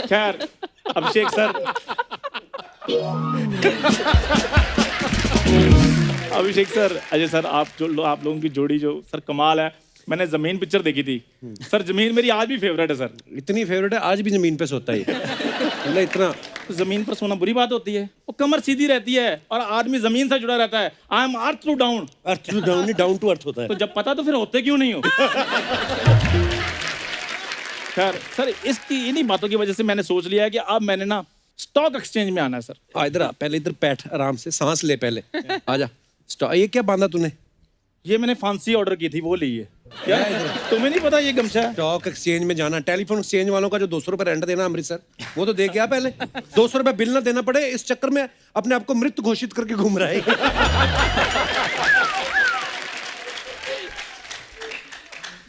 खैर अभिषेक सर, अभिषेक सर, अजय सर, आप लोगों की जोड़ी जो सर कमाल है। मैंने जमीन पिक्चर देखी थी सर। जमीन मेरी आज भी फेवरेट है सर। इतनी फेवरेट है, आज भी जमीन पे सोता है ये। मतलब इतना जमीन पर सोना बुरी बात होती है? वो कमर सीधी रहती है और आदमी जमीन से जुड़ा रहता है। I am earth to down. Earth to down नहीं, डाउन टू अर्थ होता है। तो जब पता तो फिर होते क्यों नहीं हो? खैर सर, इसकी इन्हीं बातों की वजह से मैंने सोच लिया है कि अब मैंने ना स्टॉक एक्सचेंज में आना है सर। इधर आ, पहले इधर बैठ, आराम से सांस ले पहले। आजा। ये क्या बांधा तूने? ये मैंने फांसी ऑर्डर की थी, वो ली है। क्या तुम्हें नहीं पता ये गमछा है? स्टॉक एक्सचेंज में जाना, टेलीफोन एक्सचेंज वालों का जो 200 रुपए रेंट देना अमृतसर, वो तो दे के आ पहले। 200 रुपए बिल ना देना पड़े, इस चक्कर में अपने आप को मृत घोषित करके घूम रहा है।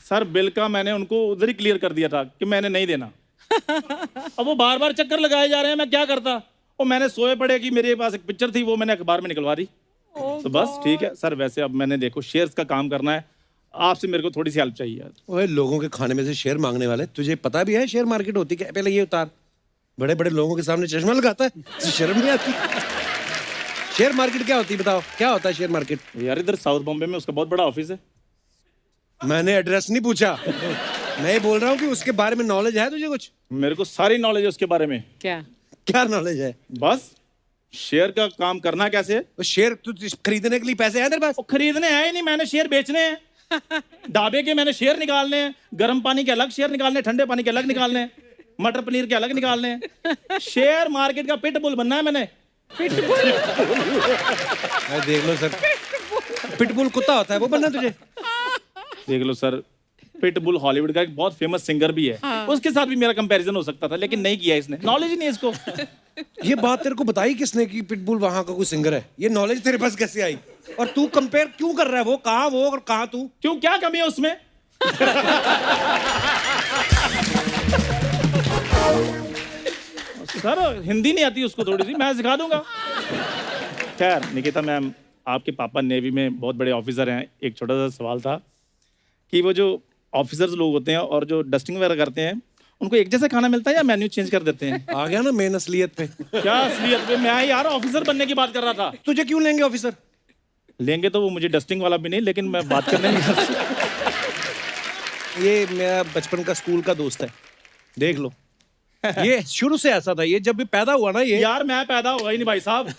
सर बिल का मैंने उनको उधर ही क्लियर कर दिया था कि मैंने नहीं देना। अब वो बार बार चक्कर लगाए जा रहे हैं, मैं क्या करता? वो मैंने सोए पड़े कि मेरे पास एक पिक्चर थी, वो मैंने अखबार में निकलवा दी। तो बस ठीक है सर। वैसे अब मैंने देखो शेयर्स का काम करना है, आपसे मेरे को थोड़ी सी हेल्प चाहिए। ओए, लोगों के खाने में से शेयर मांगने वाले, तुझे पता भी है शेयर मार्केट होती क्या? पहले ये उतार। बड़े बड़े लोगों के सामने चश्मा लगाता है, तुझे शर्म नहीं आती? शेयर मार्केट क्या होती है, बताओ क्या होता है शेयर मार्केट? यार इधर साउथ बॉम्बे में उसका बहुत बड़ा ऑफिस है। मैंने एड्रेस नहीं पूछा, मैं ये बोल रहा हूँ कि उसके बारे में नॉलेज है तुझे कुछ? मेरे को सारी नॉलेज है उसके बारे में। क्या क्या नॉलेज है? बस शेयर का काम करना कैसे है। तो शेयर तू खरीदने के लिए पैसे हैं तेरे पास? वो खरीदने हैं ही नहीं, मैंने शेयर बेचने हैं। ढाबे के मैंने शेयर निकालने हैं, गर्म पानी के अलग शेयर निकालने हैं, ठंडे पानी के अलग निकालने हैं, मटर पनीर के अलग निकालने हैं। शेयर मार्केट का पिटबुल बनना है मैंने। देख लो सर, पिटबुल कुत्ता होता है, वो बनना तुझे? देख लो सर, पिटबुल हॉलीवुड का एक बहुत फेमस सिंगर भी है। उसके साथ भी मेरा कंपैरिजन हो सकता था, लेकिन नहीं किया इसने। नॉलेज ही नहीं है इसको। ये बात तेरे को बताई किसने कि पिटबुल वहां का कोई सिंगर है? ये नॉलेज तेरे पास कैसे आई? और तू कंपेयर क्यों कर रहा है? वो और कहाँ तू? क्यों, क्या कमी है उसमें? सर हिंदी नहीं आती उसको थोड़ी सी, मैं सिखा दूंगा। खैर निकिता मैम, आपके पापा नेवी में बहुत बड़े ऑफिसर हैं। एक छोटा सा सवाल था कि वो जो ऑफिसर्स लोग होते हैं और जो डस्टिंग वगैरह करते हैं, उनको एक जैसा खाना मिलता है या मेन्यू चेंज कर देते हैं? आ गया ना मेन असलियत पे। क्या असलियत पे? मैं यार ऑफिसर बनने की बात कर रहा था। तुझे क्यों लेंगे ऑफिसर? लेंगे तो वो मुझे डस्टिंग वाला भी नहीं, लेकिन मैं बात करने की। ये मेरा बचपन का स्कूल का दोस्त है, देख लो। ये शुरू से ऐसा था, ये जब भी पैदा हुआ ना ये। यार मैं पैदा हुआ ही नहीं भाई साहब।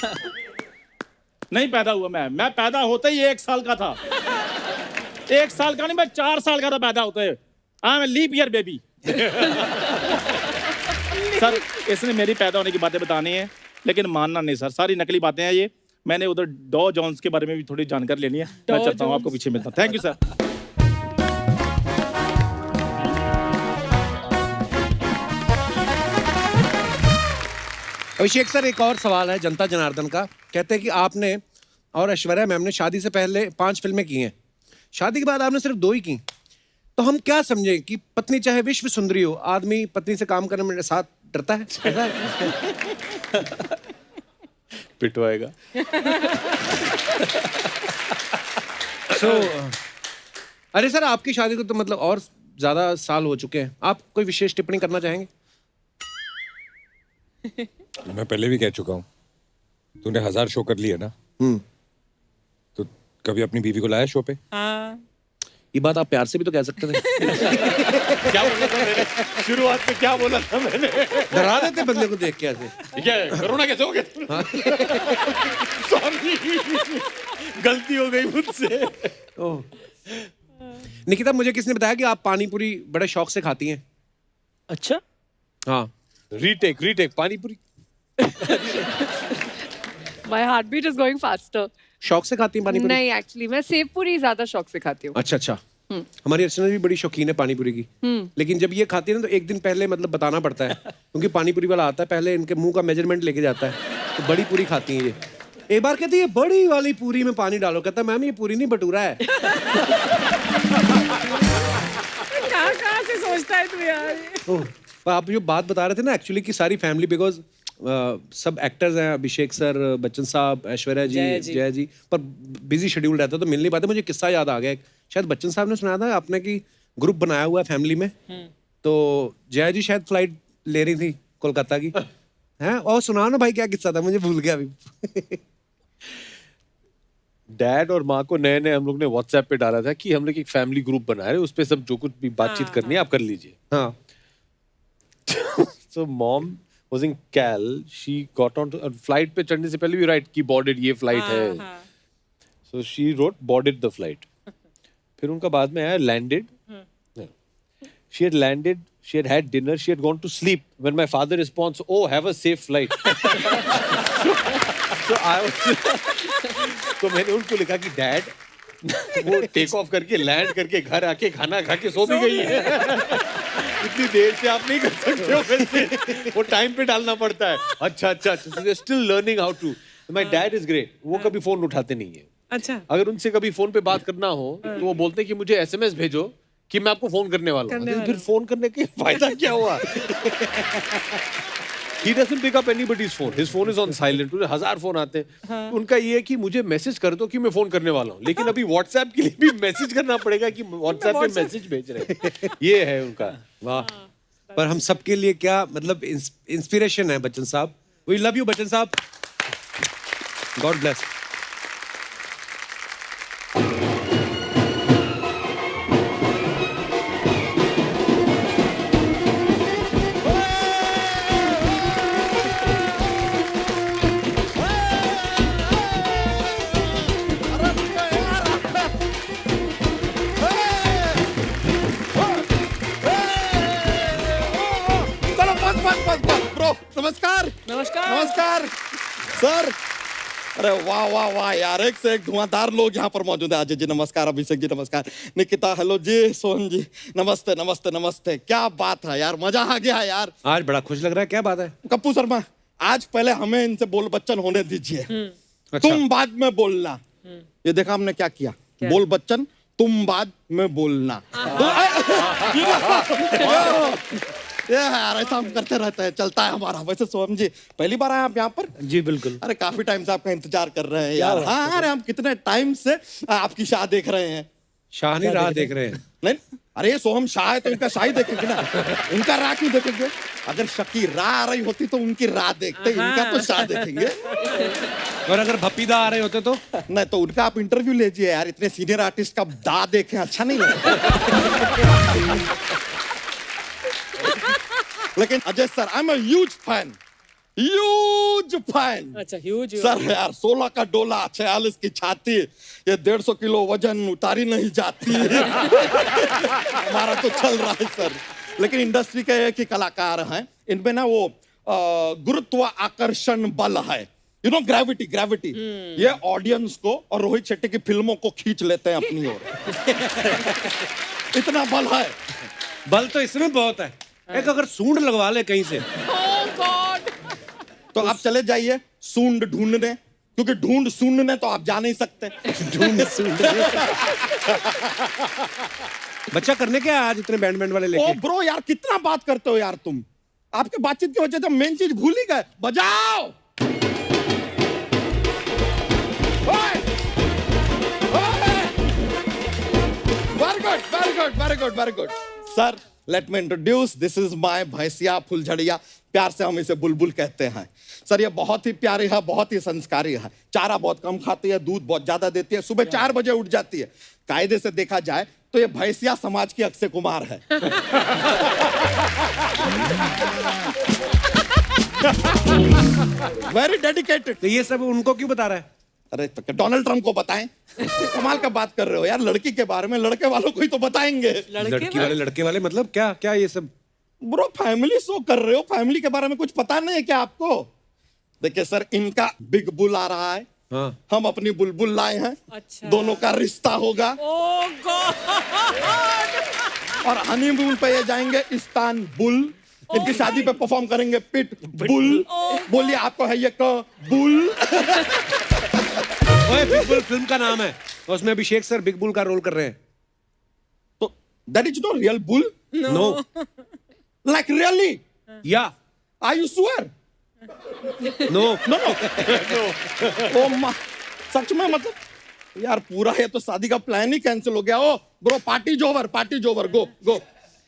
नहीं पैदा हुआ मैं पैदा होते ही 1 साल का था। 1 साल का नहीं, मैं 4 साल का था पैदा होते। मैं लीप ईयर बेबी। सर इसने मेरी पैदा होने की बातें बतानी है, लेकिन मानना नहीं सर, सारी नकली बातें हैं ये। मैंने उधर डॉ जॉन्स के बारे में भी थोड़ी जानकारी लेनी है। मैं चलता हूँ, आपको पीछे मिलता हूँ। Thank you sir. Abhishek sir, एक और सवाल है जनता जनार्दन का। कहते हैं कि आपने और ऐश्वर्या मैम ने शादी से पहले 5 फिल्में की हैं, शादी के बाद आपने सिर्फ 2 ही की। तो हम क्या समझें कि पत्नी चाहे विश्व सुंदरी हो, आदमी पत्नी से काम करने में साथ डरता है? ऐसा है? पिटवाएगा। अरे सर, आपकी शादी को तो मतलब और ज्यादा साल हो चुके हैं, आप कोई विशेष टिप्पणी करना चाहेंगे? मैं पहले भी कह चुका हूँ, तूने 1000 शो कर लिए ना, तो कभी अपनी बीवी को लाया शो पे? ये बात आप प्यार से भी तो कह सकते थे। क्या बोला था मैंने? शुरुआत में क्या बोला था मैंने? डरा देते बंदे को देख के ऐसे। क्या कोरोना कैसे हो गया? सॉरी, गलती हो गई मुझसे। ओह। निकिता, मुझे किसने बताया कि आप पानी पूरी बड़े शौक से खाती हैं? अच्छा, हाँ। रीटेक पानी पूरी। My heartbeat is going faster. शौक से खाती हैं पानी पूरी? नहीं, एक्चुअली मैं सेव पूरी ज्यादा शौक से खाती हूँ। अच्छा। हमारी अर्चना भी बड़ी शौकीन है पानी पूरी की। लेकिन जब ये खाती है ना, तो एक दिन पहले मतलब बताना पड़ता है, क्योंकि पानी पूरी वाला आता है, पहले इनके मुंह का मेजरमेंट लेके जाता है। तो बड़ी पूरी खाती हैं ये। एक बार कहती है बड़ी वाली पूरी में पानी डालो, कहता है मैम ये पूरी नहीं भटूरा है। कहाँ से सोचता है तू यार? पर आप जो बात बता रहे थे ना एक्चुअली की सारी फैमिली, बिकॉज सब एक्टर्स हैं, अभिषेक सर, बच्चन साहब, ऐश्वर्या जी, जय जी, पर बिजी शेड्यूल रहता है तो मिल नहीं पाते। मुझे किस्सा याद आ गया, शायद बच्चन साहब ने सुनाया था आपने कि ग्रुप बनाया हुआ है फैमिली में, तो जय जी शायद फ्लाइट ले रही थी कोलकाता की, हैं? और सुनाओ ना भाई क्या किस्सा था, मुझे भूल गया अभी। डैड और माँ को नए नए हम लोग ने व्हाट्सएप पे डाला था कि हम लोग एक फैमिली ग्रुप बना रहे हैं, उस पे सब जो कुछ भी बातचीत करनी है आप कर लीजिए. हाँ. So mom was in Cal. She got on flight पे चढ़ने से पहले भी write कि boarded ये flight है. So she wrote boarded the flight. फिर उनका बाद में आया landed. She had landed. She had had dinner. She had gone to sleep. When my father responds, "Oh, have a safe flight." so I was. तो मैंने उनको लिखा कि डैड वो टेक ऑफ करके लैंड करके घर आके खाना खा के सो भी गई है. इतनी देर से आप नहीं कर सकते हो वैसे. वो टाइम पे डालना पड़ता है. अच्छा still learning how to. My dad is great. वो कभी फोन उठाते नहीं है. अच्छा. अगर उनसे कभी फोन पे बात करना हो तो वो बोलते हैं कि मुझे एसएमएस भेजो कि मैं आपको फोन करने वाला हूँ. फिर फोन करने के फायदा क्या हुआ? He doesn't pick up anybody's phone. His phone is on silent. उन्हें 1000 फोन आते हैं. उनका ये है कि मुझे मैसेज कर दो कि मैं फोन करने वाला हूँ. लेकिन अभी व्हाट्सएप के लिए भी मैसेज करना पड़ेगा कि व्हाट्सएप पे मैसेज भेज रहे हैं. ये है उनका. वाह. पर हम सबके लिए क्या मतलब इंस्पिरेशन है बच्चन साहब. वी लव यू बच्चन साहब. God bless. नमस्कार नमस्कार. नमस्कार सर. अरे वाह वाह वाह यार, एक से एक धुआंधार लोग यहाँ पर मौजूद है. अजय जी नमस्कार, अभिषेक जी नमस्कार, निकिता हेलो जी, सोहन जी नमस्ते नमस्ते नमस्ते. क्या बात है यार, मजा आ गया यार. आज बड़ा खुश लग रहा है. क्या बात है? कप्पू शर्मा, आज पहले हमें इनसे बोल बच्चन होने दीजिए. अच्छा. तुम बाद में बोलना. ये देखा हमने क्या किया. बोल बच्चन, तुम बाद में बोलना. यार ऐसा हम करते रहते हैं, चलता है हमारा. वैसे सोहम जी पहली बार आए आप यहाँ पर? जी बिल्कुल. अरे काफी टाइम से आपका इंतजार कर रहे हैं यार. हाँ अरे हम कितने टाइम से आपकी शाह देख रहे हैं. शाहनी राह देख रहे हैं. नहीं, अरे ये सोहम शाह है तो इनका शाही देखेंगे ना. इनका राह क्यों देखेंगे? अगर शकी राह आ रही होती तो उनकी राह देखते, इनका तो शाह देखेंगे. और अगर भप्पीदा आ रहे होते तो? नहीं तो उनका आप इंटरव्यू लीजिए यार. इतने सीनियर आर्टिस्ट का दा देखें अच्छा नहीं लगता. लेकिन Ajay sir, I am a huge fan. अच्छा ह्यूज. सर यार 16 का डोला, 46 की छाती, ये 150 किलो वजन उतारी नहीं जाती. हमारा तो चल रहा है सर. लेकिन इंडस्ट्री के एक ही कलाकार हैं, इनमें ना वो गुरुत्व आकर्षण बल है. You know gravity. ये ऑडियंस को और रोहित शेट्टी की फिल्मों को खींच लेते हैं अपनी ओर. इतना बल है. बल तो इसमें बहुत है. एक अगर सूंड लगवा ले कहीं से तो आप चले जाइए सूंड ढूंढने, क्योंकि ढूंढ सूंढने तो आप जा नहीं सकते. ढूंढ सूंड. बच्चा करने क्या है आज इतने बैंड वाले ओ लेके? ब्रो यार कितना बात करते हो यार तुम. आपके बातचीत की वजह से मेन चीज भूल ही गए. बजाओ. Very good sir. Let me introduce, this is my भैंसिया फुलझड़िया. प्यार से हम इसे बुलबुल कहते हैं. सर ये बहुत ही प्यारी है, बहुत ही संस्कारी है. चारा बहुत कम खाती है, दूध बहुत ज्यादा देती है, सुबह 4 बजे उठ जाती है. कायदे से देखा जाए तो ये भैंसिया समाज की अक्षय कुमार है. Very dedicated. तो ये सब उनको क्यों बता रहा है? अरे तो डोनाल्ड ट्रम्प को बताएं. कमाल का बात कर रहे हो यार. लड़की के बारे में लड़के वालों को ही तो बताएंगे. लड़के वाले मतलब क्या क्या ये सब? ब्रो फैमिली शो कर रहे हो, फैमिली के बारे में कुछ पता नहीं है क्या आपको? देखिए सर, इनका बिग बुल आ रहा है. हाँ. हम अपनी बुलबुल लाए हैं. अच्छा. दोनों का रिश्ता होगा. ओह गॉड. और हनीमून पे ये जाएंगे इस्तानबुल. इनकी शादी पे परफॉर्म करेंगे पिट बुल. बोलिए आपको है ये कबूल? ओए बिग बुल फिल्म का नाम है, उसमें अभिषेक सर बिग बुल का रोल कर रहे हैं. तो that is no real bull. No. Like really? Yeah. Are you sure? No. No. ओ मा, सच में मतलब यार पूरा ये तो शादी का प्लान ही कैंसिल हो गया. ओ ब्रो पार्टी जोवर.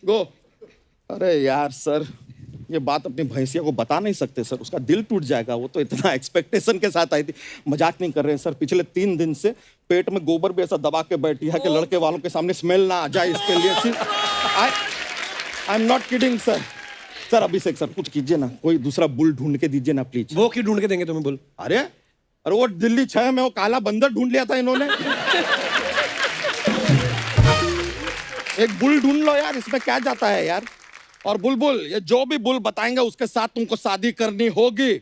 गो. अरे यार सर, ये बात अपनी भैंसिया को बता नहीं सकते सर, उसका दिल टूट जाएगा। वो तो इतना एक्सपेक्टेशन के साथ आई थी। मजाक नहीं कर रहे हैं सर, पिछले 3 दिन से पेट में गोबर भी ऐसा दबा के बैठी है कि लड़के वालों के सामने स्मेल ना आ जाए, इसके लिए I am not kidding sir. Sir Abhishek sir कुछ कीजिए ना, कोई दूसरा बुल ढूंढ के दीजिए ना प्लीज। वो क्यों ढूंढ के देंगे तुम्हें बुल? अरे वो दिल्ली 6 में वो काला बंदर ढूंढ लिया था इन्होंने। एक बुल ढूंढ लो यार, इसमें क्या जाता है यार। और बुलबुल, ये जो भी बुल बताएंगे उसके साथ तुमको शादी करनी होगी,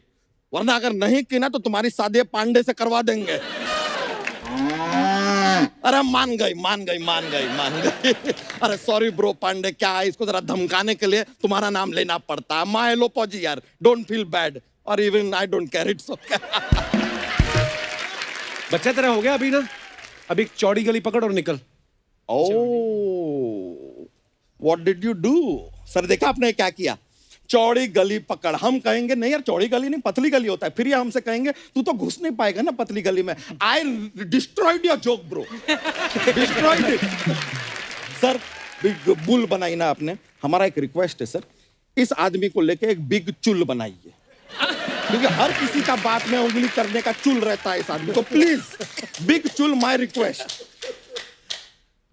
वरना अगर नहीं की ना तो तुम्हारी शादी पांडे से करवा देंगे। अरे मान गई। अरे सॉरी ब्रो पांडे, क्या है इसको जरा धमकाने के लिए तुम्हारा नाम लेना पड़ता है। माय लोपोजी यार, डोंट फील बैड और even I don't care, it's okay. बच्चा तेरा हो गया अभी ना, अभी एक चौड़ी गली पकड़ और निकल। What did you do? Sir देखा आपने क्या किया, चौड़ी गली पकड़। हम कहेंगे नहीं यार चौड़ी गली नहीं, पतली गली होता है। फिर ये हमसे कहेंगे तू तो घुस नहीं पाएगा ना पतली गली में। I destroyed your joke bro, destroyed it. Sir big bull बनाई ना आपने, हमारा एक रिक्वेस्ट है सर, इस आदमी को लेके एक बिग चुल बनाइए, क्योंकि हर किसी का बात में उंगली करने का चुल रहता है इस आदमी को। प्लीज बिग चुल, माय रिक्वेस्ट।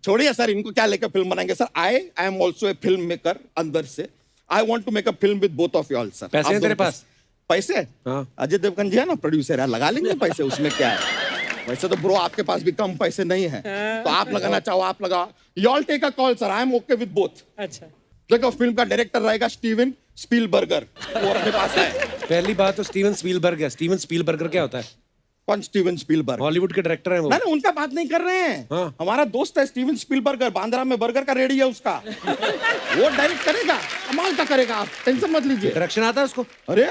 छोड़िए सर, इनको क्या लेकर फिल्म बनाएंगे sir. I am also a film maker अंदर से। I want to make a film with both of you all sir. पैसे हैं तेरे पास? पैसे? हाँ। अजय देवगन जी है ना प्रोड्यूसर है, लगा लेंगे पैसे, उसमें क्या है। वैसे तो ब्रो आपके पास भी कम पैसे नहीं है, तो आप लगाना चाहो आप लगाओ। You all take a call sir, I am okay with both. अच्छा, देखो फिल्म का डायरेक्टर रहेगा स्टीवन स्पीलबर्गर, वो अपने पास है। पहली बात तो स्टीवन स्पीलबर्ग है। स्टीवन स्पीलबर्गर क्या होता है? कौन स्टीवन स्पीलबर्ग? हॉलीवुड के डायरेक्टर हैं वो। नहीं उनका बात नहीं कर रहे हैं। हाँ। हमारा दोस्त है स्टीवन स्पीलबर्गर, बांद्रा में बर्गर का रेडी है उसका। वो डायरेक्ट करेगा, कमाल का करेगा, आप टेंशन मत लीजिए। डायरेक्शन आता है उसको? अरे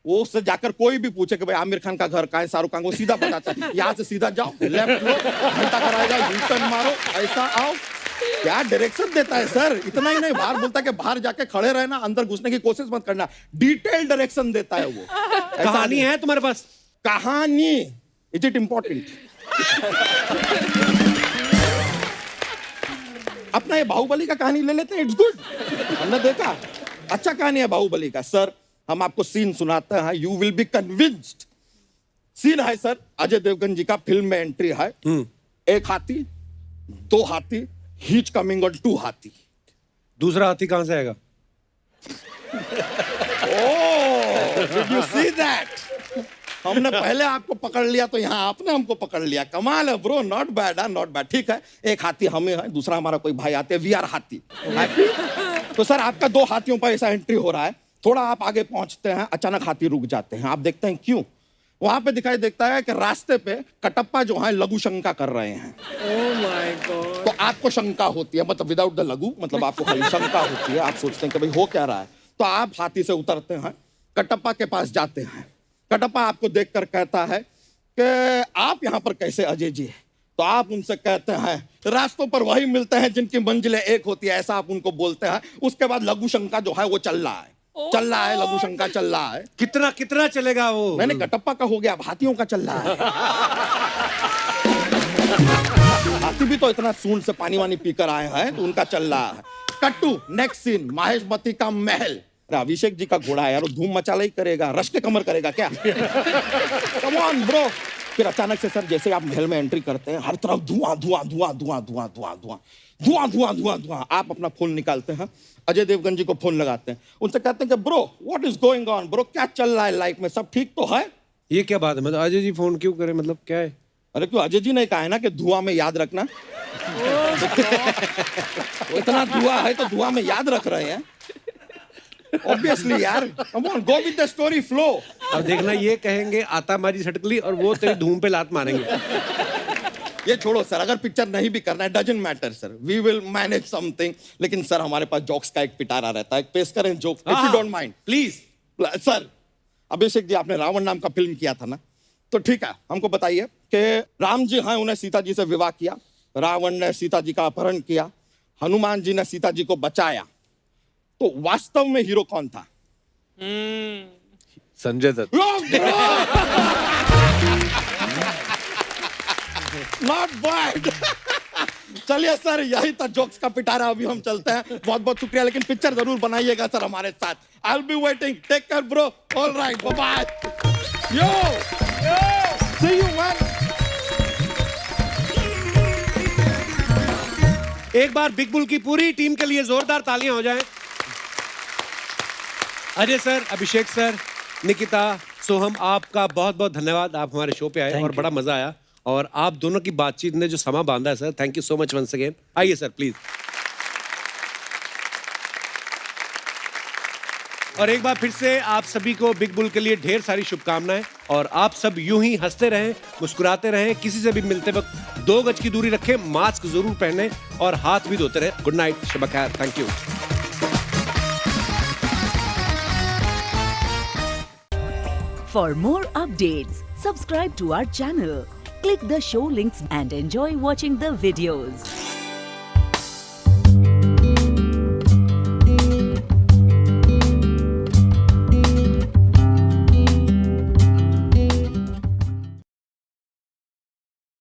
वो उससे जाकर कोई भी पूछे कि भाई आमिर खान का घर कहाँ है, शाहरुख खान, वो सीधा बताता है यहाँ से सीधा जाओ, लेफ्ट लो, घंटा कराएगा, यू-टर्न मारो, ऐसा आओ। क्या डायरेक्शन देता है सर। इतना ही नहीं, बाहर बोलता है कि बाहर जाके खड़े रहना, अंदर घुसने की कोशिश मत करना। डिटेल डायरेक्शन देता है वो। कहानी है तुम्हारे पास? कहानी इज इट इंपॉर्टेंट? अपना ये बाहुबली का कहानी ले लेते हैं, इट्स गुड। हमने देखा अच्छा कहानी है बाहुबली का। सर हम आपको सीन सुनाते हैं, you will be convinced. Scene है सर, अजय देवगन जी का फिल्म में एंट्री है। 1 हाथी, 2 हाथी, हीच कमिंग ऑन 2 हाथी। दूसरा हाथी कहां से आएगा? ओह, डिड यू सी दैट? हमने पहले आपको पकड़ लिया तो यहाँ आपने हमको पकड़ लिया। कमाल है bro, not bad, not bad. ठीक है, 1 हाथी हमें है, दूसरा हमारा कोई भाई आते हैं, वी आर हाथी। तो सर आपका 2 हाथियों पर ऐसा एंट्री हो रहा है। थोड़ा आप आगे पहुंचते हैं, अचानक हाथी रुक जाते हैं। आप देखते हैं क्यों? वहां पे दिखाई देता है कि रास्ते पे कटप्पा जो है लघु शंका कर रहे हैं। Oh my God. तो आपको शंका होती है, मतलब विदाउट द लघु, मतलब आपको खाली शंका होती है। आप सोचते हैं कि भाई हो क्या रहा है। तो आप हाथी से उतरते हैं, कटप्पा के पास जाते हैं। कटप्पा आपको देखकर कहता है कि आप यहाँ पर कैसे अजय जी? तो आप उनसे कहते हैं रास्तों पर वही मिलते हैं जिनकी मंजिलें एक होती है, ऐसा आप उनको बोलते हैं। उसके बाद लघु शंका जो है वो चल रहा है, लघु शंका चल रहा है। कितना चलेगा वो? मैंने कटप्पा का हो गया, अब हाथियों का चल रहा है। हाथी भी तो इतना सूंड से पानी वानी पीकर आए हैं, तो उनका चल रहा है। कट्टू नेक्स्ट सीन, माहेशमती का महल। अभिषेक जी का घोड़ा है यार, वो धूम मचाला ही करेगा, रश के कमर करेगा क्या? Come on bro. फिर अचानक से सर जैसे आप महल में एंट्री करते हैं, हर तरफ धुआं धुआं धुआं धुआं धुआं धुआं धुआं धुआं धुआं धुआं धुआं। आप अपना फोन निकालते हैं, अजय देवगन जी को फोन लगाते हैं, उनसे कहते हैं कि bro what is going on bro, क्या चल रहा है लाइफ में, सब ठीक तो है? ये क्या बात है? मतलब अजय जी फोन क्यों करे, मतलब क्या है? अरे क्यों, अजय जी ने कहा है ना कि धुआं में याद रखना। इतना धुआं है तो धुआं में याद रख रहे हैं ऑब्वियसली यार। Come on, go with the story flow. अब देखना ये कहेंगे आता मारी सटकली और वो तेरी धूम पे लात मारेंगे। ये छोड़ो सर, अगर पिक्चर नहीं भी करना है doesn't matter sir, we will manage something. लेकिन सर हमारे पास जोक्स का एक पिटारा रहता है, पेश करें joke if you don't mind please. Sir Abhishek ji आपने रावण नाम का फिल्म किया था ना, तो ठीक है हमको बताइए कि राम जी हैं, उन्हें सीता जी से विवाह किया, रावण ने सीता जी का अपहरण किया, हनुमान जी ने सीता जी को बचाया, तो वास्तव में हीरो कौन था? संजय दत्त। नॉट बैड, चलिए सर, यही था जोक्स का पिटारा। अभी हम चलते हैं, बहुत बहुत शुक्रिया, लेकिन पिक्चर जरूर बनाइएगा सर हमारे साथ। I will be waiting, take care bro, all right, bye bye, yo see you man. एक बार बिग बुल की पूरी टीम के लिए जोरदार तालियां हो जाएं। अजय सर, अभिषेक सर, निकिता, सोहम, आपका बहुत बहुत धन्यवाद। आप हमारे शो पे आए और बड़ा मजा आया, और आप दोनों की बातचीत ने जो समा बांधा है sir, thank you so much once again. आइए सर प्लीज। और एक बार फिर से आप सभी को बिग बुल के लिए ढेर सारी शुभकामनाएं, और आप सब यूं ही हंसते रहें, मुस्कुराते रहें, किसी से भी मिलते वक्त 2 गज की दूरी रखें, मास्क जरूर पहने और हाथ भी धोते रहें। गुड नाइट, शब खैर, thank you. For more updates, subscribe to our channel, click the show links and enjoy watching the videos.